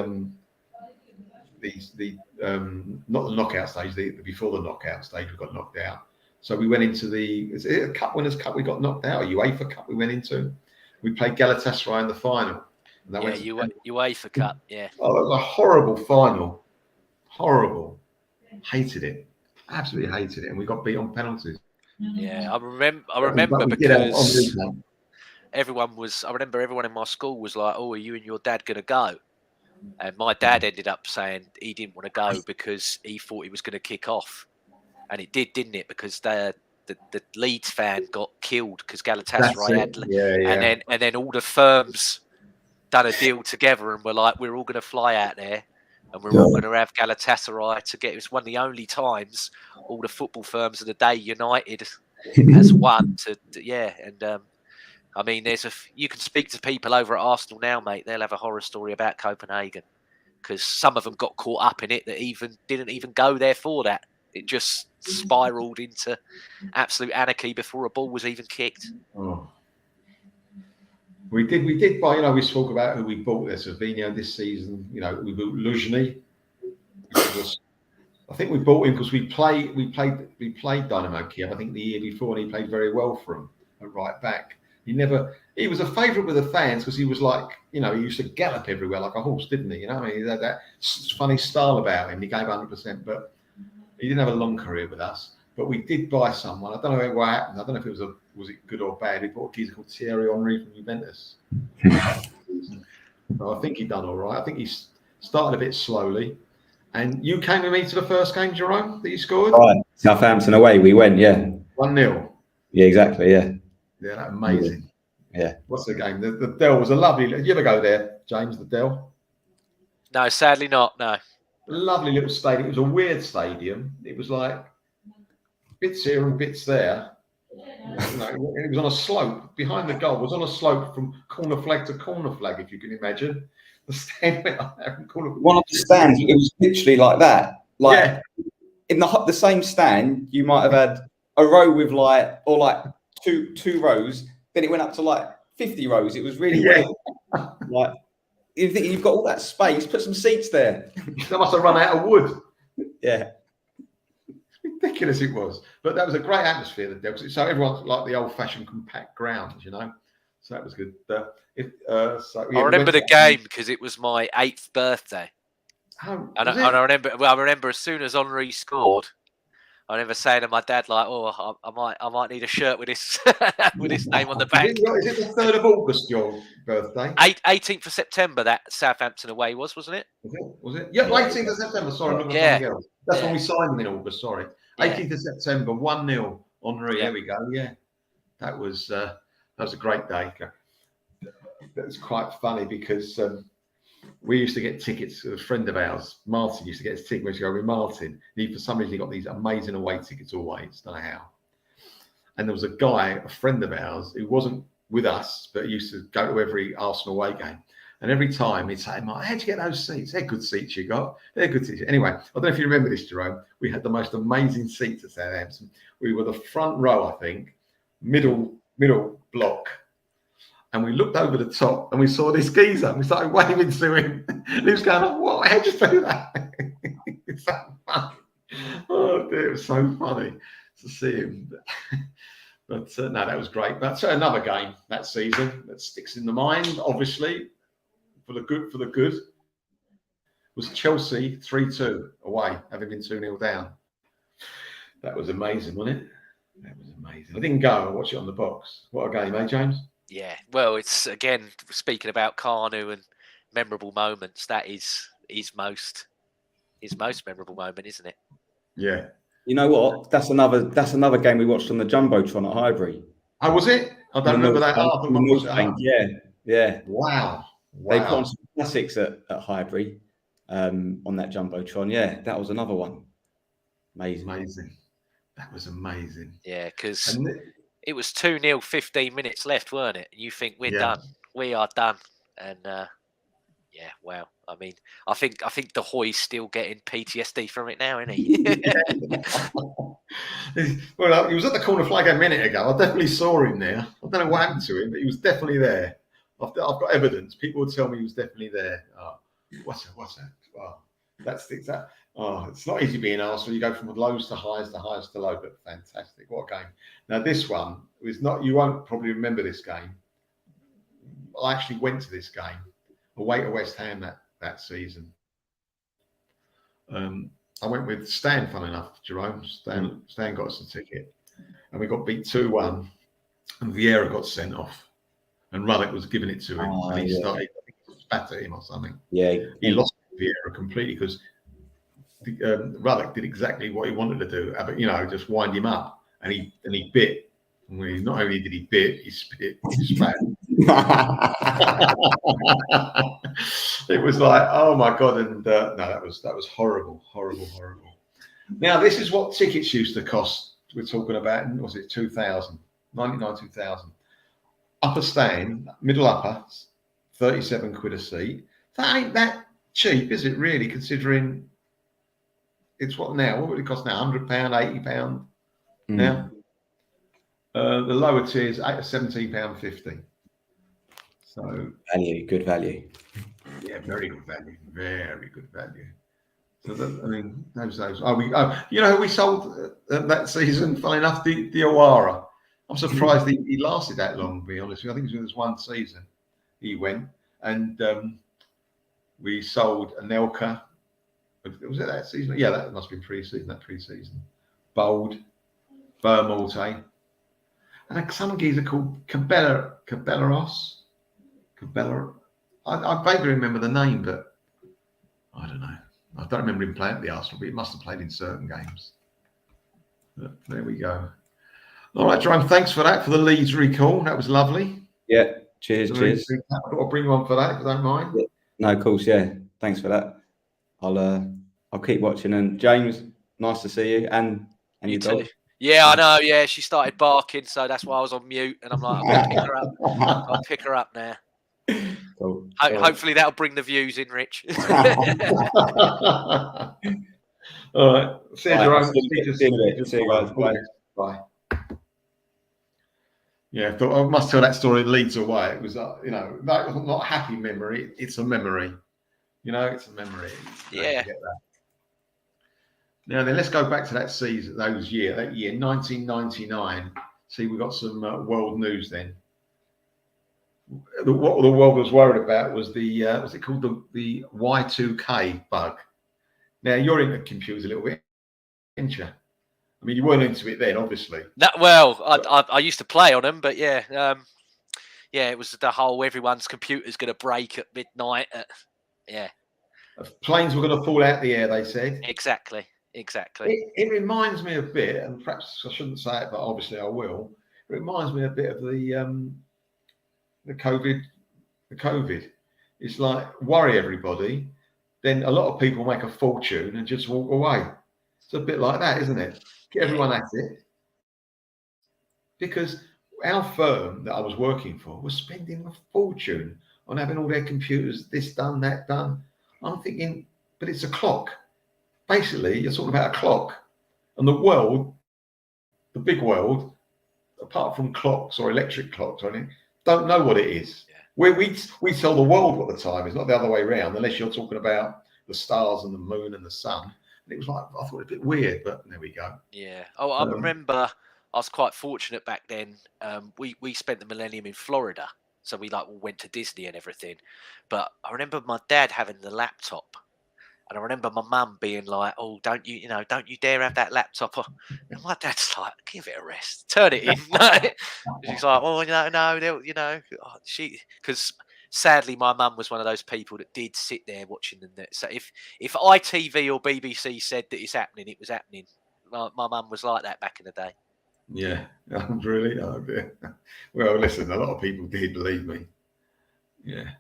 not the knockout stage, before the knockout stage we got knocked out. So we went into is it a Cup Winners' Cup we got knocked out, or UEFA Cup we went into. We played Galatasaray in the final. And that UEFA Cup, yeah. Oh, it was a horrible final. Horrible. Hated it. Absolutely hated it. And we got beat on penalties. Yeah, I remember because everyone in my school was like, "Oh, are you and your dad going to go?" And my dad ended up saying he didn't want to go because he thought he was going to kick off. And it did, didn't it? Because the the Leeds fan got killed because Galatasaray had, Yeah. and then all the firms done a deal together and were like, we're all going to fly out there and we're all going to have Galatasaray to get. It's one of the only times all the football firms of the day united as one. And I mean, you can speak to people over at Arsenal now, mate. They'll have a horror story about Copenhagen because some of them got caught up in it that didn't even go there for that. It just spiraled into absolute anarchy before a ball was even kicked. Oh. We did buy, we spoke about who we bought there. Savinho this season, we bought Luzhny. I think we bought him because we played Dynamo Kiev, I think the year before, and he played very well for him at right back. He was a favourite with the fans because he was like, he used to gallop everywhere like a horse, didn't he? He had that funny style about him. He gave 100%, but he didn't have a long career with us. But we did buy someone. I don't know what happened. I don't know if it was it good or bad. We bought a geezer called Thierry Henry from Juventus. So I think he done all right. I think he started a bit slowly. And you came with me to the first game, Jerome, that you scored? Right. Southampton away, we went, 1-0. Yeah, exactly, yeah. Yeah, that's amazing. Yeah. What's the game? The Dell was a lovely... Did you ever go there, James, the Dell? No, sadly not, no. A lovely little stadium. It was a weird stadium. It was like bits here and bits there. It was on a slope. Behind the goal was on a slope from corner flag to corner flag, if you can imagine. The stand went up there from corner flag. One of the stands, it was literally like that. In the same stand, you might have had a row with two rows. Then it went up to 50 rows. It was really weird. You think you've got all that space, put some seats there. They must have run out of wood. Yeah. Ridiculous it was. But that was a great atmosphere. So everyone liked the old-fashioned compact grounds, So that was good. I remember the game because it was my 8th birthday. I remember as soon as Henry scored, I remember saying to my dad, I might need a shirt with this with this name on the back. Is it the 3rd of August, your birthday? 18th of September, that Southampton away wasn't it? Was it? Yeah, 18th of September. Sorry, I'm looking at something else. That's when we signed them in August, sorry. 18th of September, 1-0, Henry. There we go. Yeah. That was a great day. That was quite funny because we used to get tickets. A friend of ours, Martin, used to get his ticket. We used to go with Martin. He, for some reason, he got these amazing away tickets always. Don't know how. And there was a guy, a friend of ours, who wasn't with us, but he used to go to every Arsenal away game. And every time he'd say, Mark, how'd you get those seats? They're good seats you got. They're good seats. Anyway, I don't know if you remember this, Jerome. We had the most amazing seats at Southampton. We were the front row, I think, middle block. And we looked over the top and we saw this geezer. We started waving to him. And he was going, what? How'd you do that? It's so funny. Oh, dear, it was so funny to see him. But no, that was great. That's another game that season that sticks in the mind, obviously, for the good, was Chelsea 3-2 away, having been 2-0 down. That was amazing, wasn't it? That was amazing. I didn't go. I watched it on the box. What a game, eh, James? Yeah, well, it's again speaking about Carnu and memorable moments. That is his most memorable moment, isn't it? Yeah. You know what? That's another game we watched on the Jumbotron at Highbury. Oh, was it? I don't remember that. Yeah. Wow. They put on some classics at Highbury on that Jumbotron. Yeah, that was another one. Amazing. That was amazing. Yeah, because it was 2-0, 15 minutes left, weren't it? And you think we're done. We are done. And wow. I mean, I think De Hoy's still getting PTSD from it now, isn't he? Well, he was at the corner flag a minute ago. I definitely saw him there. I don't know what happened to him, but he was definitely there. I've got evidence. People would tell me he was definitely there. Oh, what's that? Oh, that's that. Oh, it's not easy being Arsenal. You go from lows to highs to low, but fantastic. What a game. Now, this one was not, you won't probably remember this game. I actually went to this game away to West Ham that season. I went with Stan, fun enough, Jerome. Stan got us a ticket and we got beat 2-1 and Vieira got sent off and Ruddock was giving it to him and he started, I think he spat at him or something. Yeah. He lost Vieira completely because Ruddock did exactly what he wanted to do, but, just wind him up. and he bit. Well, not only did he bit, he spit, he spat. It was like, oh my god! And no, that was horrible. Now this is what tickets used to cost. We're talking about, was it 2000, 99, 2000? Upper stand, middle upper, 37 quid a seat. That ain't that cheap, is it really? Considering it's what now? What would it cost now? £100, £80 now. The lower tiers, £17.50. So good value. Yeah, very good value. So that, I mean, those. You know, we sold that season. Funny enough, the Awara. I'm surprised he lasted that long. To be honest, I think it was one season. He went, and we sold Anelka. Was it that season? Yeah, that must have been pre-season. That pre-season. Bold, Vermorte, and some geezer called Cabelleros. I vaguely remember the name, but I don't know. I don't remember him playing at the Arsenal, but he must have played in certain games. But there we go. All right, Jerome, thanks for that, for the Leeds recall. That was lovely. Yeah, cheers. I'll bring you on for that, if you don't mind. Yeah. No, of course, yeah. Thanks for that. I'll keep watching. And James, nice to see you, and you your too. dog. Yeah, I know. Yeah, she started barking, so that's why I was on mute. And I'm like, I'm going to pick her up. I'll pick her up now. Cool. Hopefully that'll bring the views in, Rich. All right. See you, Jerome. See you guys. Bye. Yeah, I must tell that story. Leeds away. It was, you know, not a happy memory. It's a memory. You know, it's a memory. Yeah. Get that. Now then, let's go back to that season, that year, 1999. See, we got some world news then. What the world was worried about was the what's it called, the Y2K bug. Now you're into computers a little bit, aren't you? I mean, you weren't into it then, obviously. I used to play on them, but yeah, it was the whole everyone's computer's going to break at midnight. Yeah, planes were going to fall out the air. They said exactly. It reminds me a bit, and perhaps I shouldn't say it, but obviously I will. It reminds me a bit of the COVID. It's like worry everybody, then a lot of people make a fortune and just walk away. It's a bit like that, isn't it? Get everyone at it. Because our firm that I was working for was spending a fortune on having all their computers, this done, that done. I'm thinking, but it's a clock. Basically, you're talking about a clock. And the world, the big world, apart from clocks or electric clocks or anything, don't know what it is. Yeah. We tell the world what the time is, not the other way around, unless you're talking about the stars and the moon and the sun. And it was like, I thought it was a bit weird, but there we go. Yeah. Oh, I remember I was quite fortunate back then. We spent the millennium in Florida. So we went to Disney and everything. But I remember my dad having the laptop. And I remember my mum being like, "Oh, don't you dare have that laptop." And my dad's like, "Give it a rest, turn it in." She's like, "Oh, no, because sadly my mum was one of those people that did sit there watching them. So if ITV or BBC said that it's happening, it was happening. My mum was like that back in the day. Yeah, really. Oh, dear. Well, listen, a lot of people did, believe me. Yeah.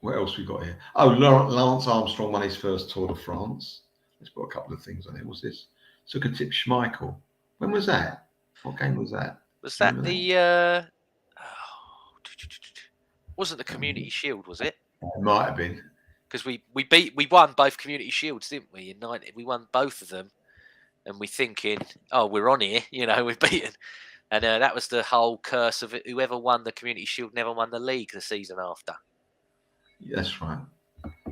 What else we got here? Oh, Lance Armstrong won his first Tour de France. Let's put a couple of things on it. What's this? Sukkotip Schmeichel. When was that? What game was that? Was that the? Wasn't the Community Shield? Was it? It might have been. Because we won both Community Shields, didn't we? In 90, we won both of them, and we're thinking, oh, we're on here. We're beaten. And that was the whole curse of it. Whoever won the Community Shield never won the league the season after. That's right.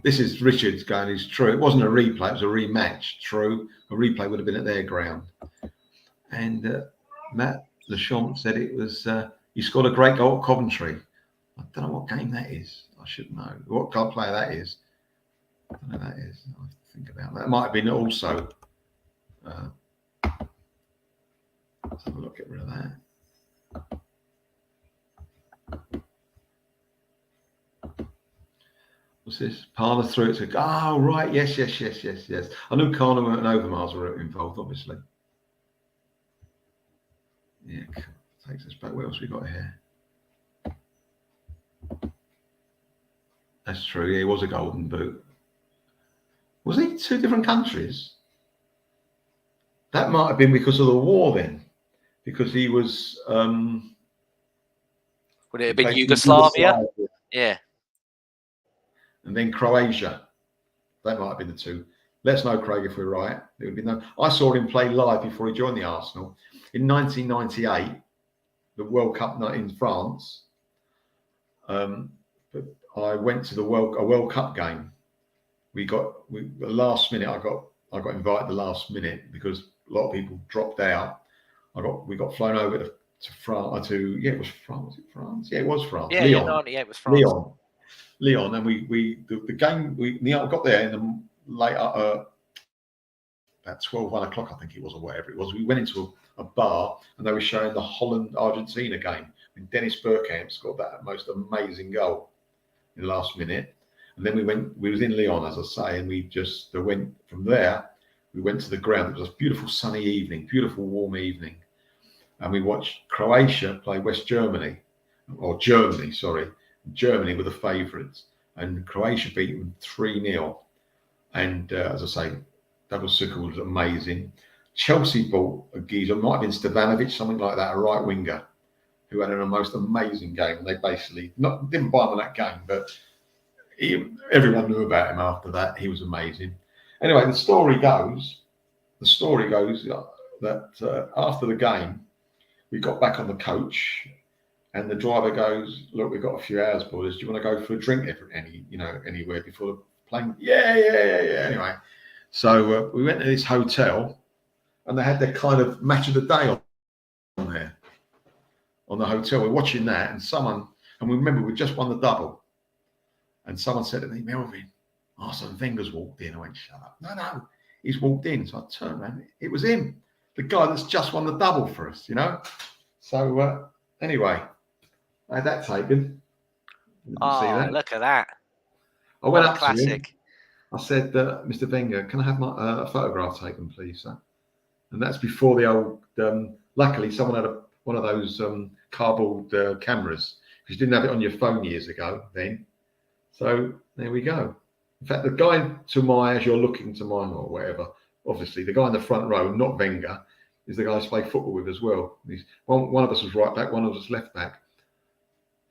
This is Richard's going. It's true. It wasn't a replay. It was a rematch. True. A replay would have been at their ground. And Matt Lachamp said it was. He scored a great goal at Coventry. I don't know what game that is. I should know what club player that is. I don't know who that is. I have to think about that. It might have been also. Let's have a look. Get rid of that. What's this? Parner threw it to. Oh, right. Yes. I knew Carner and Overmars were involved, obviously. Yeah, takes us back. What else we got here? That's true. Yeah, he was a golden boot. Was he 2 different countries? That might have been because of the war then, because he was. Would it have been Yugoslavia? Yeah. And then Croatia. That might have been the 2. Let us know, Craig, if we're right. It would be no. I saw him play live before he joined the Arsenal in 1998, the World Cup night in France. But I went to a World Cup game. The last minute. I got invited the last minute because a lot of people dropped out. We got flown over to France. It was France. Was it France? Yeah, it was France. Yeah, Lyon. Yeah, it was France. Lyon, and the game. I got there in the late about 1 o'clock, I think it was, or whatever it was. We went into a bar and they were showing the Holland-Argentina game when Dennis Bergkamp scored that most amazing goal in the last minute. And then we was in Lyon, as I say, and we went from there. We went to the ground. It was a beautiful sunny evening, beautiful warm evening, and we watched Croatia play West Germany, or Germany, sorry. Germany were the favourites, and Croatia beat them 3-0. And as I say, Suker was amazing. Chelsea bought a geezer, might have been Stevanovic, something like that, a right winger, who had a most amazing game. And they basically didn't buy him on that game, but everyone knew about him after that. He was amazing. Anyway, the story goes that after the game, we got back on the coach, and the driver goes, "Look, we've got a few hours, boys. Do you want to go for a drink anywhere before the plane?" Yeah. Anyway, so we went to this hotel, and they had their kind of match of the day on there, on the hotel. We're watching that, and we remember we just won the double, and someone said to me, "Melvyn, Arsene Wenger's walked in." I went, "Shut up." No, he's walked in. So I turned around. It was him, the guy that's just won the double for us, So anyway, I had that taken. See that? Look at that. I went up to him. I said, "Mr. Wenger, can I have my photograph taken, please, sir?" And that's before the old. Luckily, someone had one of those cardboard cameras, because you didn't have it on your phone years ago then. So there we go. In fact, the guy as you're looking to mine or whatever, obviously the guy in the front row, not Wenger, is the guy I play football with as well. One of us was right back, one of us was left back.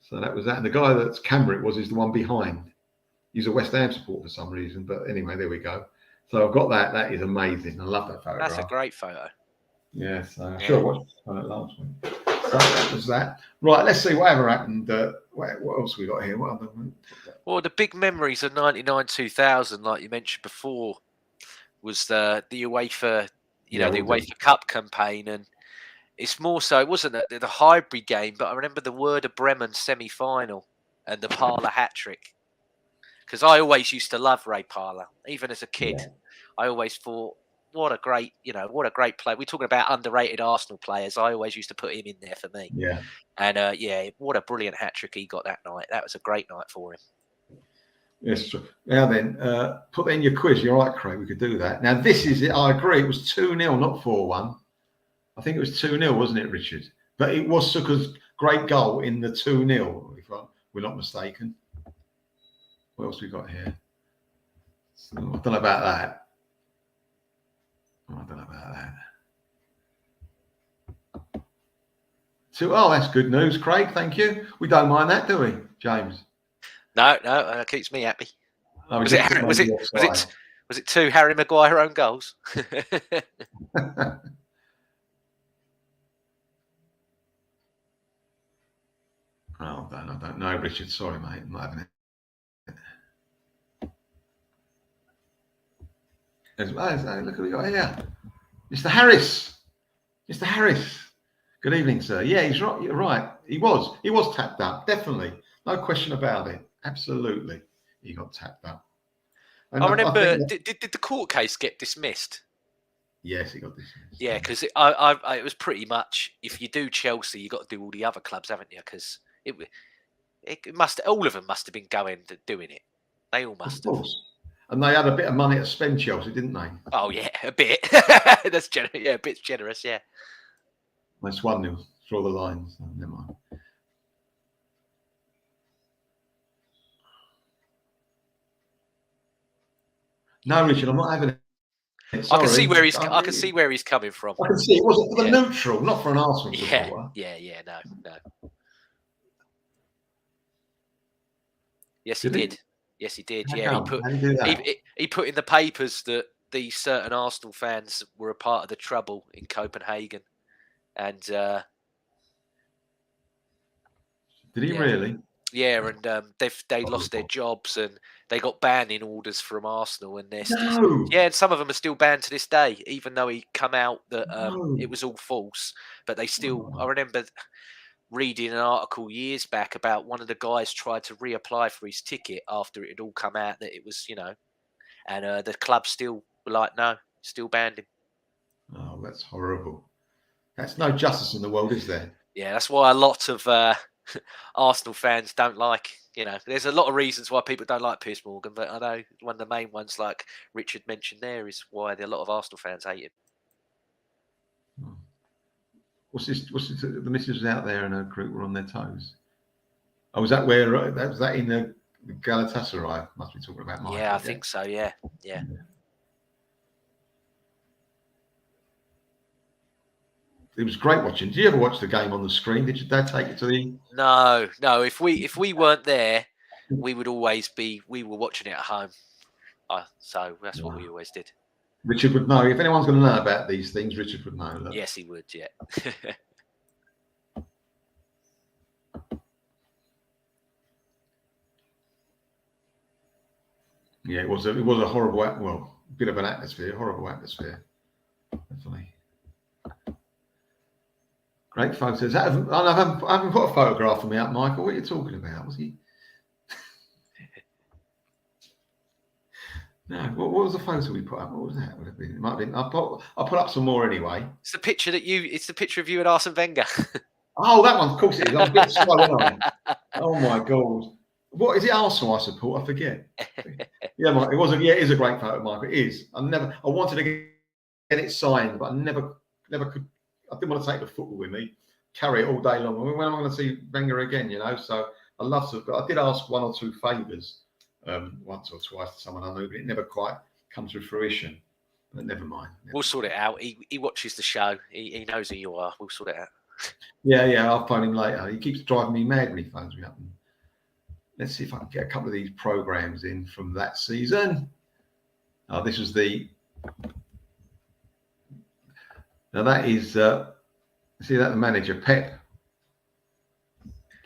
So that was that. And the guy that's camera is the one behind. He's a West Ham supporter for some reason. But anyway, there we go. So I've got that. That is amazing. I love that photograph. That's a great photo. Yeah, so I'm sure I watched it last week. So that was that. Right, let's see whatever happened. What else we got here? Well, the big memories of 99-2000, like you mentioned before, was the UEFA, the UEFA Cup campaign, and it's more so. It wasn't the Highbury game, but I remember the Werder Bremen semi-final and the Parler hat trick. Because I always used to love Ray Parler, even as a kid. Yeah. I always thought, what a great player. We're talking about underrated Arsenal players. I always used to put him in there for me. Yeah. And what a brilliant hat trick he got that night. That was a great night for him. Yes. Now then, put that in your quiz. You're right, Craig. We could do that. Now this is it. I agree. It was 2-0, not 4-1. I think it was 2-0, wasn't it, Richard? But it was Suker's great goal in the 2-0, if we're not mistaken. What else we got here? I don't know about that. So, that's good news, Craig. Thank you. We don't mind that, do we, James? No, it keeps me happy. Was it 2 Harry Maguire own goals? I don't know, Richard. Sorry, mate. I'm not having it. Look who we got here. Mr. Harris. Mr. Harris. Good evening, sir. Yeah, he's right. You're right. He was tapped up. Definitely. No question about it. Absolutely. He got tapped up. And I remember, did the court case get dismissed? Yes, it got dismissed. Yeah, because it was pretty much, if you do Chelsea, you got to do all the other clubs, haven't you? Because all of them must have been doing it. They all must have. And they had a bit of money to spend, Chelsea, didn't they? Oh yeah, a bit. That's generous. Yeah, a bit generous. Yeah. That's 1-0. Draw the lines. So never mind. No, Richard, I'm not having it. Sorry. I can see where he's. I can see where he's coming from. I can see it wasn't for the neutral, not for an Arsenal supporter. Yeah. No. Yes, he did. Yes, he did. Yeah, he put in the papers that these certain Arsenal fans were a part of the trouble in Copenhagen, and did he really? Yeah, and they lost their jobs and they got banning orders from Arsenal, and they're and some of them are still banned to this day, even though he come out that it was all false. But they still. I remember reading an article years back about one of the guys tried to reapply for his ticket after it had all come out that it was, and the club still were like, no, still banned him. Oh, that's horrible. That's no justice in the world, is there? Yeah, that's why a lot of Arsenal fans don't like, there's a lot of reasons why people don't like Piers Morgan, but I know one of the main ones, like Richard mentioned there, is why a lot of Arsenal fans hate him. Oh. What's this? The missus was out there and her group were on their toes. Oh, was that where? Was that in the Galatasaray? Must be talking about Michael. Yeah, I think so. Yeah. It was great watching. Did you ever watch the game on the screen? Did your dad take it to the? No. If we weren't there, we would always be. We were watching it at home. So that's what we always did. Richard would know. If anyone's going to know about these things, Richard would know. That. Yes, he would. Yeah. Yeah, it was a horrible, bit of an atmosphere, horrible atmosphere. Definitely. Great photos. I haven't put a photograph of me up, Michael. What are you talking about? Was he? No. What was the photo we put up? What was that? It might have been. I'll put up some more anyway. It's the picture It's the picture of you and Arsene Wenger. Oh, that one. Of course it is. I'm a bit slow, aren't I? Oh my God. What is it? Arsenal, I support. I forget. Yeah, Mike. It wasn't. Yeah, it is a great photo, Michael. It is. I wanted to get it signed, but I never could. I didn't want to take the football with me, carry it all day long. When am I going to see Wenger again? So I love to. But I did ask one or two favours, once or twice to someone I knew, but it never quite comes to fruition. But never mind. We'll sort it out. He watches the show. He knows who you are. We'll sort it out. Yeah. I'll phone him later. He keeps driving me mad when he phones me up. Let's see if I can get a couple of these programs in from that season. Oh, this was the. Now that is, see that the manager Pep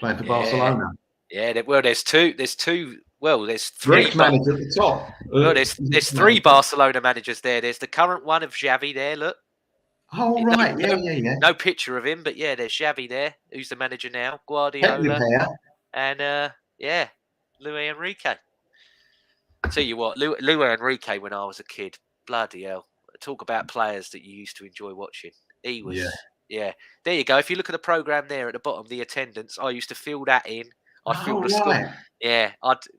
playing for Barcelona. Yeah, there's two. There's three. Next manager at the top. Well, there's three Barcelona managers there. There's the current one of Xavi there. Look. Oh right, yeah. No picture of him, but yeah, there's Xavi there, who's the manager now. Guardiola and Luis Enrique. I tell you what, Luis Enrique, when I was a kid, bloody hell. Talk about players that you used to enjoy watching. He was, yeah. There you go. If you look at the program there at the bottom, the attendance, I used to fill that in. I filled the score. Yeah,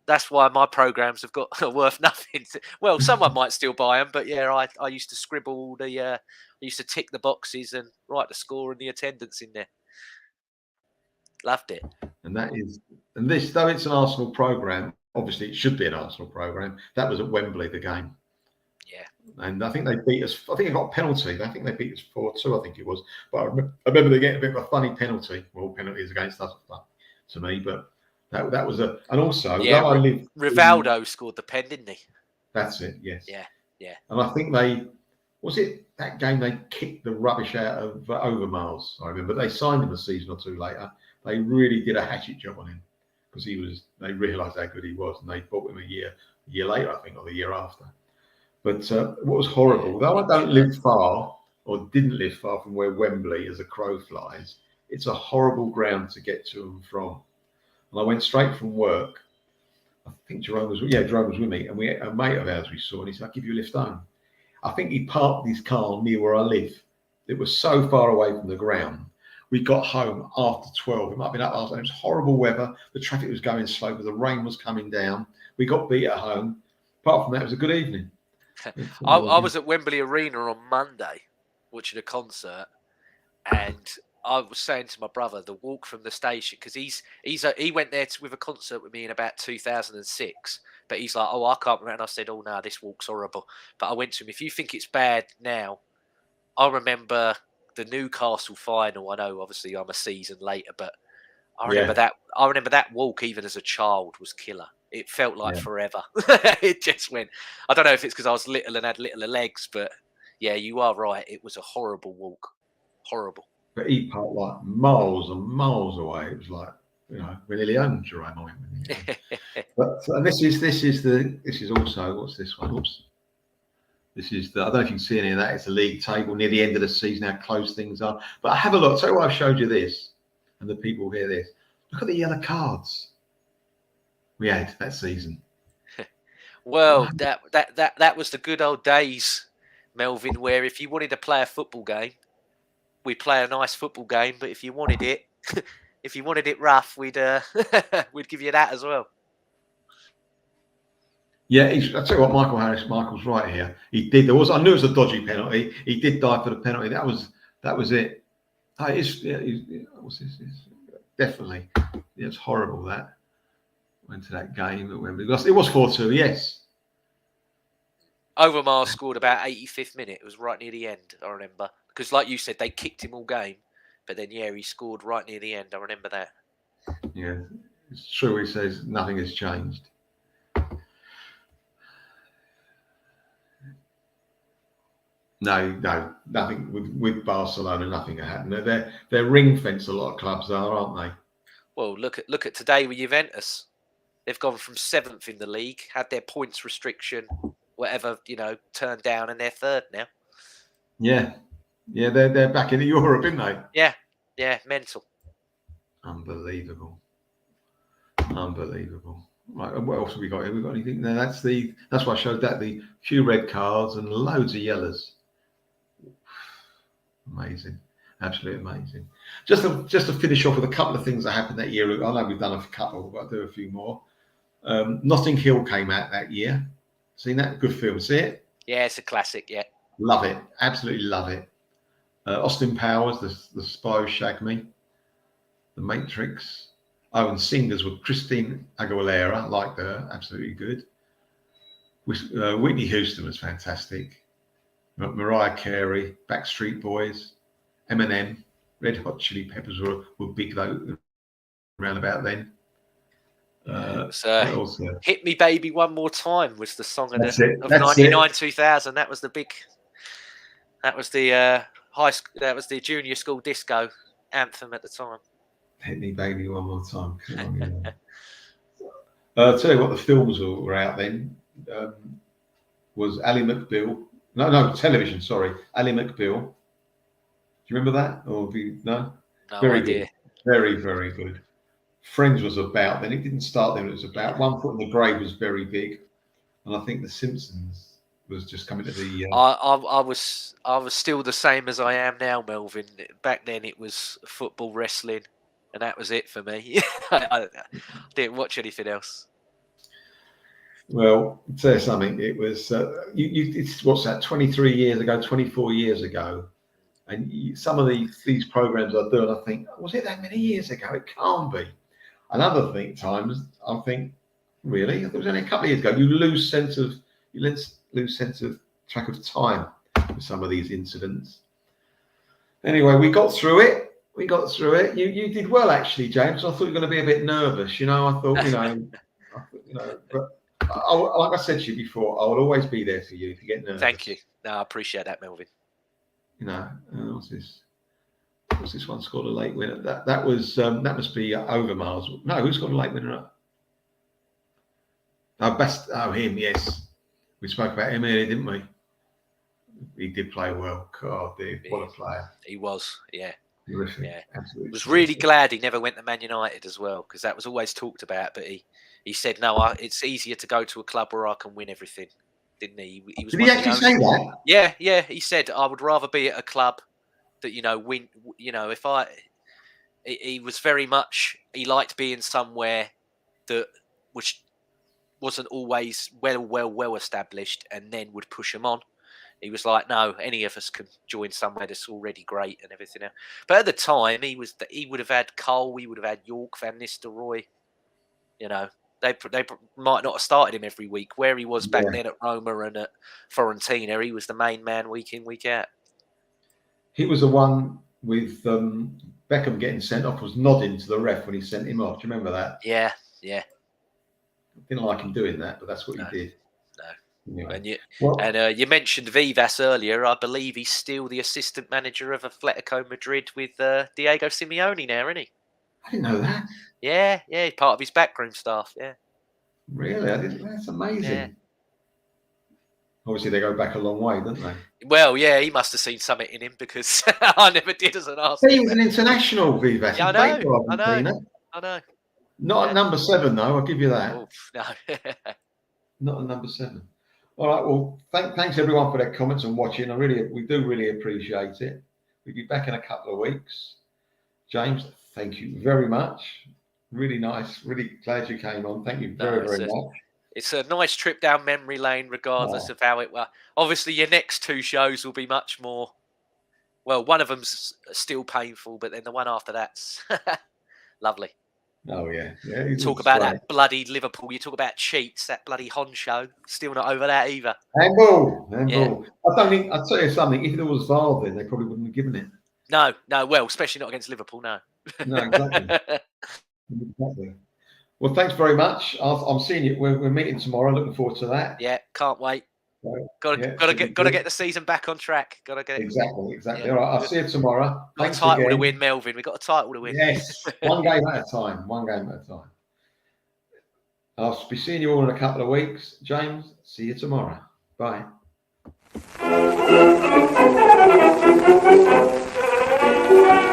that's why my programs have got worth nothing. Well, someone might still buy them, but yeah, I used to scribble all the. I used to tick the boxes and write the score and the attendance in there. Loved it. And this, though it's an Arsenal program, obviously it should be an Arsenal program. That was at Wembley, the game. Yeah. And I think they beat us. I think it got a penalty. I think they beat us 4-2. I think it was. But I remember they getting a bit of a funny penalty. Well, penalties against us to me, but that was a. And also, Rivaldo scored the pen, didn't he? That's it. Yes. Yeah. And I think that game they kicked the rubbish out of Overmars. I remember they signed him a season or two later. They really did a hatchet job on him because they realised how good he was, and they bought him a year later, I think, or the year after. But what was horrible, though I don't live far or didn't live far from where Wembley as a crow flies, it's a horrible ground to get to and from. And I went straight from work. I think Jerome was with me, and a mate of ours we saw, and he said, "I'll give you a lift home." I think he parked his car near where I live. It was so far away from the ground. We got home after 12. It might have been up after. It was horrible weather. The traffic was going slow, but the rain was coming down. We got beat at home. Apart from that, it was a good evening. I was at Wembley Arena on Monday watching a concert, and I was saying to my brother, the walk from the station, because he went there with a concert with me in about 2006, but he's like, oh, I can't remember. And I said, oh, no, this walk's horrible. But I went to him, if you think it's bad now, I remember the Newcastle final. I know, obviously, I'm a season later, but I remember that. I remember that walk, even as a child, was killer. It felt like forever. It just went. I don't know if it's because I was little and had littler legs, but yeah, you are right. It was a horrible walk. Horrible. But he parked like miles and miles away. It was like, you know, we nearly owned Jerome. But and this is also, what's this one? Oops. This is the, I don't know if you can see any of that. It's the league table near the end of the season, how close things are. But have a look. So I've showed you this, and the people hear this. Look at the yellow cards we had that season. Well, that was the good old days, Melvyn, where if you wanted to play a football game, we'd play a nice football game. But if you wanted it rough, we'd we'd give you that as well. Yeah, I'll tell you what, Michael's right here. He did. I knew it was a dodgy penalty. He did die for the penalty. That was it. Oh, what's this? Definitely. It's horrible that. Went to that game at Wembley. It was 4-2, yes. Overmars scored about 85th minute. It was right near the end, I remember. Because like you said, they kicked him all game. But then, yeah, he scored right near the end. I remember that. Yeah, it's true. He says nothing has changed. No, nothing with Barcelona. Nothing happened. They're ring fence. A lot of clubs are, aren't they? Well, look at today with Juventus. They've gone from 7th in the league, had their points restriction, whatever, turned down, and they're 3rd now. Yeah, they're back in Europe, aren't they? Yeah, mental. Unbelievable. Right, what else have we got here? We got anything? No, that's why I showed that, the few red cards and loads of yellows. Amazing, absolutely amazing. Just to finish off with a couple of things that happened that year. I know we've done a couple, but I'll do a few more. Notting Hill came out that year. Seen that? Good film. See it? Yeah, it's a classic. Yeah, love it. Absolutely love it. Austin Powers, the Spy Who Shagged Me, The Matrix. Oh, and singers were Christine Aguilera, liked her, absolutely good. Whitney Houston was fantastic. Mariah Carey, Backstreet Boys, Eminem, Red Hot Chili Peppers were big though around about then. Hit Me Baby One More Time was the song of 99-2000. That was the big. That was the that was the junior school disco anthem at the time. Hit Me Baby One More Time. I'll tell you what the films were out then. Was Ally McBeal. No, television, sorry. Ally McBeal. Do you remember that? Or no? No very idea. Good. Very, very good. Friends was about then. It didn't start then. It was about. One Foot in the Grave was very big. And I think The Simpsons was just coming to the... I was still the same as I am now, Melvyn. Back then it was football, wrestling, and that was it for me. I didn't watch anything else. Well, I'll tell you something. It was it's what's that? 23 years ago, 24 years ago, and some of these programs I do, and I think, was it that many years ago? It can't be. Another thing, times I think, really, it was only a couple of years ago. You lose sense of track of time with some of these incidents. Anyway, we got through it. You did well, actually, James. I thought you were going to be a bit nervous. I thought, but. Like I said to you before, I will always be there for you if you get nervous. Thank you. No, I appreciate that, Melvyn. What's this one scored a late winner? That must be Overmars. No, who scored a late winner? Him. Yes, we spoke about him earlier, didn't we? He did play well. God, dude, what a player he was. Yeah. Terrific. Yeah. Absolutely. Was really glad he never went to Man United as well, because that was always talked about, but he said, no, it's easier to go to a club where I can win everything, didn't he? Did he actually say that? Yeah. He said, I would rather be at a club that, win. He was very much, he liked being somewhere that was wasn't always well established, and then would push them on. He was like, no, any of us can join somewhere that's already great and everything else. But at the time, he would have had Cole, he would have had York, Van Nistelrooy. You know, they might not have started him every week. Where he was back then at Roma and at Fiorentina, he was the main man week in, week out. He was the one with Beckham getting sent off, was nodding to the ref when he sent him off. Do you remember that? Yeah. Didn't like him doing that, but that's what he did. No. Anyway. And you mentioned Vivas earlier. I believe he's still the assistant manager of Atletico Madrid with Diego Simeone now, isn't he? I didn't know that. Yeah, he's part of his backroom staff. Yeah. Really? I didn't. That's amazing. Yeah. Obviously, they go back a long way, don't they? Well, yeah, he must have seen something in him because I never did as an Arsenal. He was an international, Vivas. Yeah, I know. Not at number 7, though. I'll give you that. Oof, no. Not at number 7. All right. Well, thanks everyone for their comments and watching. We do really appreciate it. We'll be back in a couple of weeks. James, thank you very much. Really nice. Really glad you came on. Thank you very much. It's a nice trip down memory lane, regardless of how it was. Obviously, your next 2 shows will be much more. Well, one of them's still painful, but then the one after that's lovely. Oh yeah. You talk about that bloody Liverpool. You talk about cheats. That bloody Honcho. Still not over that either. Handball. I don't think. I'll tell you something. If there was VAR, then they probably wouldn't have given it. No. Well, especially not against Liverpool. No. No, exactly. Exactly. Well, thanks very much. I'm seeing you. We're meeting tomorrow. Looking forward to that. Yeah, can't wait. Got to get the season back on track. Got to get exactly. Yeah. All right, I'll see you tomorrow. Thanks got a title to win, Melvyn. We've got a title to win. Yes, one game at a time. I'll be seeing you all in a couple of weeks. James, see you tomorrow. Bye.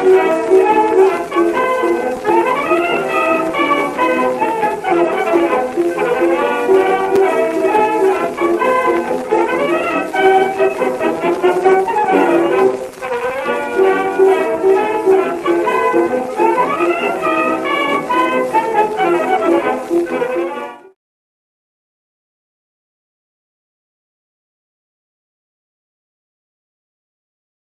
Thank you.